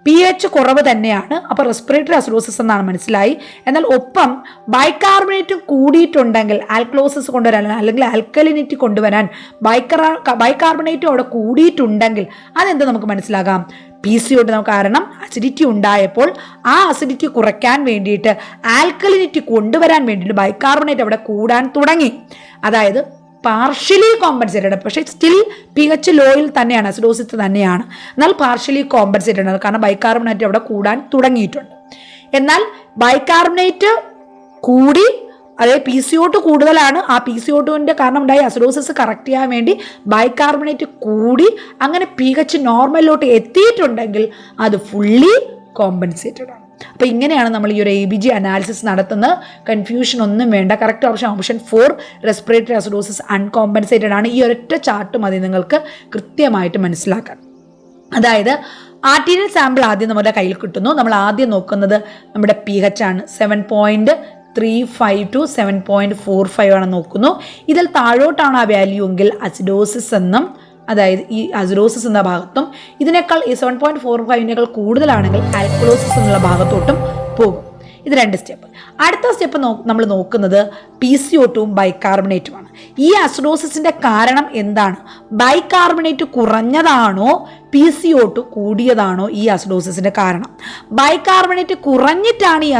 PH കുറവ് തന്നെയാണ്, അപ്പോൾ റെസ്പിറേറ്ററി അസിഡോസിസ് എന്നാണ് മനസ്സിലായി. എന്നാൽ ഒപ്പം ബൈകാർബണേറ്റും കൂടിയിട്ടുണ്ടെങ്കിൽ ആൽക്കലോസിസ് കൊണ്ടുവരാൻ അല്ലെങ്കിൽ ആൽക്കലിനിറ്റി കൊണ്ടുവരാൻ ബൈകാർബണേറ്റും അവിടെ കൂടിയിട്ടുണ്ടെങ്കിൽ അതെന്ത് നമുക്ക് മനസ്സിലാകാം, PCO2 നമുക്ക് കാരണം അസിഡിറ്റി ഉണ്ടായപ്പോൾ ആ അസിഡിറ്റി കുറയ്ക്കാൻ വേണ്ടിയിട്ട് ആൽക്കലിനിറ്റി കൊണ്ടുവരാൻ വേണ്ടിയിട്ട് ബൈകാർബണേറ്റ് അവിടെ കൂടാൻ തുടങ്ങി. അതായത് പാർഷ്യലി കോമ്പൻസേറ്റഡ്, പക്ഷേ സ്റ്റിൽ PH ലോയിൽ തന്നെയാണ്, അസിഡോസിസ് തന്നെയാണ്. എന്നാൽ പാർഷ്യലി കോമ്പൻസേറ്റഡ് ആണ്, കാരണം ബൈകാർബണേറ്റ് അവിടെ കൂടാൻ തുടങ്ങിയിട്ടുണ്ട്. എന്നാൽ ബൈകാർബണേറ്റ് കൂടി അതായത് PCO2 കൂടുതലാണ്. ആ PCO2ൻ്റെ കാരണം ഉണ്ടായ അസിഡോസിസ് കറക്റ്റ് ചെയ്യാൻ വേണ്ടി ബൈകാർബണേറ്റ് കൂടി അങ്ങനെ pH നോർമലിലോട്ട് എത്തിയിട്ടുണ്ടെങ്കിൽ അത് ഫുള്ളി കോമ്പൻസേറ്റഡ് ആണ്. അപ്പോൾ ഇങ്ങനെയാണ് നമ്മൾ ഈ ഒരു ABG അനാലിസിസ് നടത്തുന്നത്. കൺഫ്യൂഷൻ ഒന്നും വേണ്ട. കറക്റ്റ് ഓപ്ഷൻ 4 റെസ്പിറേറ്ററി അസിഡോസിസ് അൺകോമ്പൻസേറ്റഡ് ആണ്. ഈ ഒരൊറ്റ ചാർട്ട് മതി നിങ്ങൾക്ക് കൃത്യമായിട്ട് മനസ്സിലാക്കാൻ. അതായത് ആർട്ടീരിയൽ സാമ്പിൾ ആദ്യം നമ്മുടെ കയ്യിൽ കിട്ടുന്നു. നമ്മൾ ആദ്യം നോക്കുന്നത് നമ്മുടെ pH ആണ്. 7.35 to 7.45 ആണ് നോക്കുന്നു. ഇതിൽ താഴോട്ടാണ് ആ വാല്യൂ എങ്കിൽ അസിഡോസിസ് എന്നും, അതായത് ഈ അസിഡോസിസ് എന്ന ഭാഗത്തും, ഇതിനേക്കാൾ ഈ 7.45 കൂടുതലാണെങ്കിൽ ആൽക്കലോസിസ് എന്നുള്ള ഭാഗത്തോട്ടും പോകും. ഇത് 2 സ്റ്റെപ്പ്. അടുത്ത സ്റ്റെപ്പ് നമ്മൾ നോക്കുന്നത് PCO2 ബൈകാർബണേറ്റുമാണ്. ഈ അസിഡോസിസിൻ്റെ കാരണം എന്താണ്? ബൈകാർബണേറ്റ് കുറഞ്ഞതാണോ PCO2 കൂടിയതാണോ ഈ അസിഡോസിസിൻ്റെ കാരണം? ബൈകാർബണേറ്റ് കുറഞ്ഞിട്ടാണ് ഈ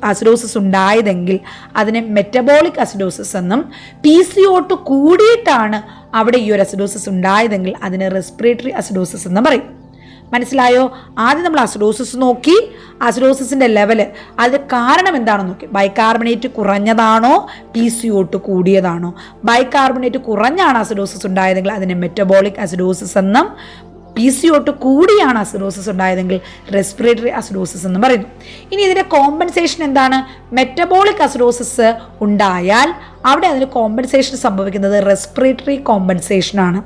അസിഡോസിസ് ഉണ്ടായതെങ്കിൽ അതിനെ മെറ്റബോളിക് അസിഡോസിസ് എന്നും, PCO2 കൂടിയിട്ടാണ് അവിടെ ഈ ഒരു അസിഡോസിസ് ഉണ്ടായതെങ്കിൽ അതിനെ റെസ്പിറേറ്ററി അസിഡോസിസ് എന്നും പറയും. മനസ്സിലായോ? ആദ്യം നമ്മൾ അസിഡോസിസ് നോക്കി, അസിഡോസിസിൻ്റെ ലെവല്, അത് കാരണം എന്താണെന്ന് നോക്കി. ബൈകാർബണേറ്റ് കുറഞ്ഞതാണോ PCO2 കൂടിയതാണോ? ബൈകാർബണേറ്റ് കുറഞ്ഞാണ് അസിഡോസിസ് ഉണ്ടായതെങ്കിൽ അതിനെ മെറ്റബോളിക് അസിഡോസിസ് എന്നും, PCO2 കൂടിയാണ് അസിഡോസിസ് ഉണ്ടായതെങ്കിൽ റെസ്പിറേറ്ററി അസിഡോസിസ് എന്ന് പറയുന്നു. ഇനി ഇതിൻ്റെ കോമ്പൻസേഷൻ എന്താണ്? മെറ്റബോളിക് അസിഡോസിസ് ഉണ്ടായാൽ അവിടെ അതിന് കോമ്പൻസേഷൻ സംഭവിക്കുന്നത് റെസ്പിറേറ്ററി കോമ്പൻസേഷനാണ്.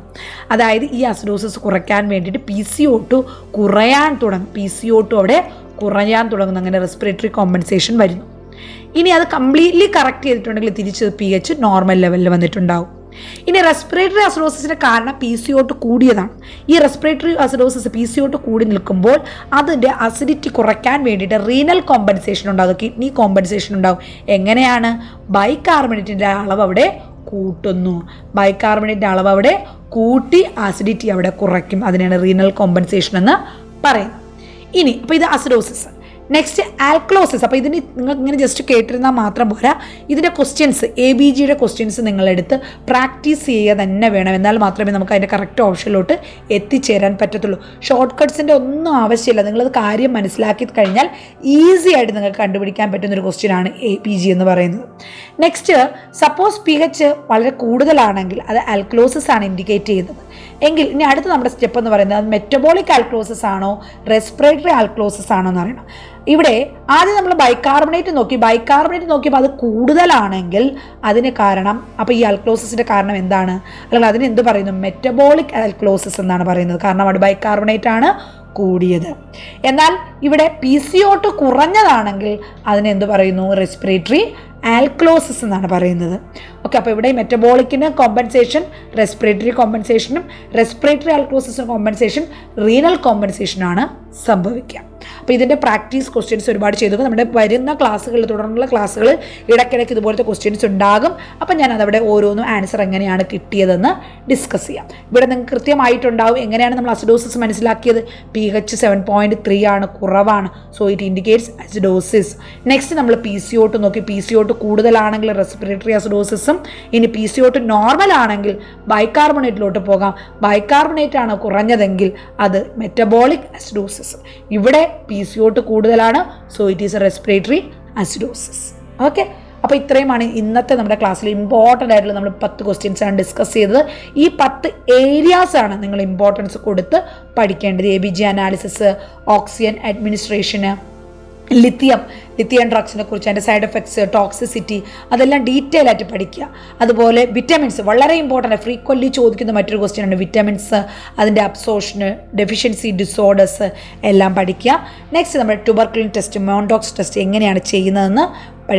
അതായത് ഈ അസിഡോസിസ് കുറയ്ക്കാൻ വേണ്ടിയിട്ട് PCO2 കുറയാൻ തുടങ്ങും. PCO2 അവിടെ കുറയാൻ തുടങ്ങുന്നു. അങ്ങനെ റെസ്പിറേറ്ററി കോമ്പൻസേഷൻ വരുന്നു. ഇനി അത് കംപ്ലീറ്റ്ലി കറക്റ്റ് ചെയ്തിട്ടുണ്ടെങ്കിൽ തിരിച്ച് pH നോർമൽ ലെവലിൽ വന്നിട്ടുണ്ടാവും. ഇനി റെസ്പിറേറ്ററി അസിഡോസിസിൻ്റെ കാരണം PCO2 കൂടിയതാണ്. ഈ റെസ്പിറേറ്ററി അസിഡോസിസ് PCO2 കൂടി നിൽക്കുമ്പോൾ അതിൻ്റെ അസിഡിറ്റി കുറയ്ക്കാൻ വേണ്ടിയിട്ട് റീനൽ കോമ്പൻസേഷൻ ഉണ്ടാകും, കിഡ്നി കോമ്പൻസേഷൻ ഉണ്ടാകും. എങ്ങനെയാണ്? ബൈകാർബണേറ്റിൻ്റെ അളവ് അവിടെ കൂട്ടുന്നു. ബൈകാർബണേറ്റിൻ്റെ അളവ് അവിടെ കൂട്ടി അസിഡിറ്റി അവിടെ കുറയ്ക്കും. അതിനാണ് റീനൽ കോമ്പൻസേഷൻ എന്ന് പറയുന്നത്. ഇനി അപ്പോൾ ഇത് അസിഡോസിസ്. Next alkalosis. അപ്പോൾ ഇതിന് നിങ്ങൾ ഇങ്ങനെ ജസ്റ്റ് കേട്ടിരുന്നാൽ മാത്രം പോരാ. ഇതിൻ്റെ ക്വസ്റ്റ്യൻസ്, ABGയുടെ ക്വസ്റ്റ്യൻസ് നിങ്ങളെടുത്ത് പ്രാക്ടീസ് ചെയ്യുക തന്നെ വേണം. എന്നാൽ മാത്രമേ നമുക്ക് അതിൻ്റെ കറക്റ്റ് ഓപ്ഷനിലോട്ട് എത്തിച്ചേരാൻ പറ്റത്തുള്ളൂ. ഷോർട്ട് കട്ട്സിൻ്റെ ഒന്നും ആവശ്യമില്ല. നിങ്ങളത് കാര്യം മനസ്സിലാക്കി കഴിഞ്ഞാൽ ഈസി ആയിട്ട് നിങ്ങൾക്ക് കണ്ടുപിടിക്കാൻ പറ്റുന്നൊരു ക്വസ്റ്റ്യനാണ് ABG എന്ന് പറയുന്നത്. നെക്സ്റ്റ്, സപ്പോസ് pH വളരെ കൂടുതലാണെങ്കിൽ അത് ആൽക്കലോസിസ് ആണ് ഇൻഡിക്കേറ്റ് ചെയ്യുന്നത് എങ്കിൽ ഇനി അടുത്ത നമ്മുടെ സ്റ്റെപ്പ് എന്ന് പറയുന്നത് അത് മെറ്റബോളിക് ആൽക്കലോസിസ് ആണോ റെസ്പിറേറ്ററി ആൽക്കലോസിസ് ആണോ എന്ന് അറിയണം. ഇവിടെ ആദ്യം നമ്മൾ ബൈകാർബണേറ്റ് നോക്കിയപ്പോൾ അത് കൂടുതലാണെങ്കിൽ അതിന് കാരണം, അപ്പോൾ ഈ ആൽക്കലോസിസിൻ്റെ കാരണം എന്താണ്? അല്ലെങ്കിൽ അതിന് എന്ത് പറയുന്നു? മെറ്റബോളിക് ആൽക്കലോസിസ് എന്നാണ് പറയുന്നത്. കാരണം അവിടെ ബൈകാർബണേറ്റ് ആണ് കൂടിയത്. എന്നാൽ ഇവിടെ PCO2 കുറഞ്ഞതാണെങ്കിൽ അതിനെ എന്ത് പറയുന്നു? റെസ്പിറേറ്ററി ആൽക്കലോസിസ് എന്നാണ് പറയുന്നത്. ഓക്കെ, അപ്പോൾ ഇവിടെ മെറ്റബോളിക്കിന് കോമ്പൻസേഷൻ റെസ്പിറേറ്ററി കോമ്പൻസേഷനും, റെസ്പിറേറ്ററി ആൽക്കലോസിസിന് കോമ്പൻസേഷൻ റീനൽ കോമ്പൻസേഷനാണ് സംഭവിക്കുക. അപ്പോൾ ഇതിൻ്റെ പ്രാക്ടീസ് ക്വസ്റ്റ്യൻസ് ഒരുപാട് ചെയ്തു. നമ്മുടെ വരുന്ന ക്ലാസ്സുകളിൽ, തുടർന്നുള്ള ക്ലാസ്സുകളിൽ ഇടയ്ക്കിടയ്ക്ക് ഇതുപോലത്തെ ക്വസ്റ്റ്യൻസ് ഉണ്ടാകും. അപ്പം ഞാൻ അതവിടെ ഓരോന്നും ആൻസർ എങ്ങനെയാണ് കിട്ടിയതെന്ന് ഡിസ്കസ് ചെയ്യാം. ഇവിടെ നിങ്ങൾക്ക് കൃത്യമായിട്ടുണ്ടാവും എങ്ങനെയാണ് നമ്മൾ അസിഡോസിസ് മനസ്സിലാക്കിയത്. pH 7.3 ആണ്, കുറവാണ്. So it indicates acidosis. Next നമ്മൾ PCO2 നോക്കി. PCO2 കൂടുതലാണെങ്കിൽ റെസ്പിറേറ്ററി അസിഡോസിസും, ഇനി PCO2 നോർമൽ ആണെങ്കിൽ ബൈകാർബണേറ്റിലോട്ട് പോകാം. ബൈകാർബണേറ്റ് ആണ് കുറഞ്ഞതെങ്കിൽ അത് മെറ്റബോളിക് അസിഡോസിസ്. ഇവിടെ PCO2 കൂടുതലാണ്. So it is A respiratory acidosis. Okay, അപ്പോൾ ഇത്രയുമാണ് ഇന്നത്തെ നമ്മുടെ ക്ലാസ്സിൽ ഇമ്പോർട്ടൻ്റ് ആയിട്ടുള്ള നമ്മൾ 10 ക്വസ്റ്റ്യൻസ് ആണ് ഡിസ്കസ് ചെയ്തത്. ഈ 10 ഏരിയാസാണ് നിങ്ങൾ ഇമ്പോർട്ടൻസ് കൊടുത്ത് പഠിക്കേണ്ടത്. ABG അനാലിസിസ്, ഓക്സിജൻ അഡ്മിനിസ്ട്രേഷന്, ലിത്തിയം ഡ്രഗ്സിനെ കുറിച്ച്, അതിൻ്റെ സൈഡ് എഫക്ട്സ്, ടോക്സിസിറ്റി, അതെല്ലാം ഡീറ്റെയിൽ ആയിട്ട് പഠിക്കുക. അതുപോലെ വിറ്റമിൻസ് വളരെ ഇമ്പോർട്ടൻ്റ്, ഫ്രീക്വൻ്റ്ലി ചോദിക്കുന്ന മറ്റൊരു ക്വസ്റ്റ്യൻ ആണ് വിറ്റമിൻസ്, അതിൻ്റെ അബ്സോർഷന്, ഡെഫിഷ്യൻസി ഡിസോർഡേഴ്സ് എല്ലാം പഠിക്കുക. നെക്സ്റ്റ് നമ്മുടെ ട്യൂബർക്കുലിൻ ടെസ്റ്റ്, മോണ്ടോക്സ് ടെസ്റ്റ് എങ്ങനെയാണ് ചെയ്യുന്നതെന്ന്,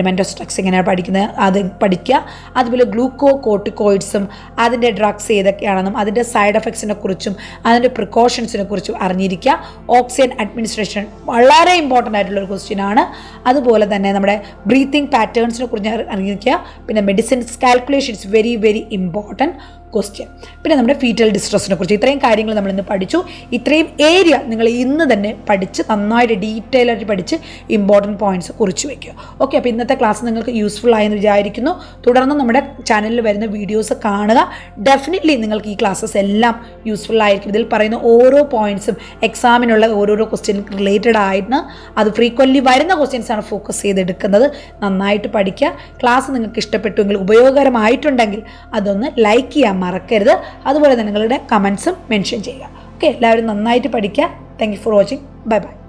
മെൻറ്റോസ്ട്രക്സ് എങ്ങനെയാണ് പഠിക്കുന്നത് അത് പഠിക്കുക. അതുപോലെ ഗ്ലൂക്കോകോർട്ടിക്കോയിഡ്സും അതിൻ്റെ ഡ്രഗ്സ് ഏതൊക്കെയാണെന്നും അതിൻ്റെ സൈഡ് എഫക്ട്സിനെ കുറിച്ചും അതിൻ്റെ പ്രിക്കോഷൻസിനെ കുറിച്ചും അറിഞ്ഞിരിക്കുക. ഓക്സിജൻ അഡ്മിനിസ്ട്രേഷൻ വളരെ ഇമ്പോർട്ടൻ്റ് ആയിട്ടുള്ളൊരു ക്വസ്റ്റ്യൻ ആണ്. അതുപോലെ തന്നെ നമ്മുടെ ബ്രീത്തിങ് പാറ്റേൺസിനെ കുറിച്ച് അറിഞ്ഞിരിക്കുക. പിന്നെ medicines calculations very very important. Question. പിന്നെ നമ്മുടെ ഫീറ്റൽ ഡിസ്ട്രസിനെ കുറിച്ച് ഇത്രയും കാര്യങ്ങൾ നമ്മൾ ഇന്ന് പഠിച്ചു. ഇത്രയും ഏരിയ നിങ്ങൾ ഇന്ന് തന്നെ പഠിച്ച് നന്നായിട്ട് ഡീറ്റെയിൽ ആയിട്ട് പഠിച്ച് ഇമ്പോർട്ടൻറ്റ് പോയിന്റ്സ് കുറിച്ച് വയ്ക്കുക. ഓക്കെ, അപ്പോൾ ഇന്നത്തെ ക്ലാസ് നിങ്ങൾക്ക് യൂസ്ഫുൾ ആയെന്ന് വിചാരിക്കുന്നു. തുടർന്ന് നമ്മുടെ ചാനലിൽ വരുന്ന വീഡിയോസ് കാണുക. ഡെഫിനറ്റ്ലി നിങ്ങൾക്ക് ഈ ക്ലാസ്സസ് എല്ലാം യൂസ്ഫുൾ ആയിരിക്കും. ഇതിൽ പറയുന്ന ഓരോ പോയിന്റ്സും എക്സാമിനുള്ള ഓരോരോ ക്വസ്റ്റ്യൻ റിലേറ്റഡ് ആയിട്ട് അത് ഫ്രീക്വൻ്റ്ലി വരുന്ന ക്വസ്റ്റ്യൻസ് ആണ് ഫോക്കസ് ചെയ്തെടുക്കുന്നത്. നന്നായിട്ട് പഠിക്കുക. ക്ലാസ് നിങ്ങൾക്ക് ഇഷ്ടപ്പെട്ടുവെങ്കിൽ ഉപയോഗകരമായിട്ടുണ്ടെങ്കിൽ അതൊന്ന് ലൈക്ക് ചെയ്യാൻ മറക്കരുത്. അതുപോലെ തന്നെ നിങ്ങളുടെ കമൻസും മെൻഷൻ ചെയ്യുക. ഓക്കെ, എല്ലാവരും നന്നായിട്ട് പഠിക്കുക. Thank you for watching. Bye bye.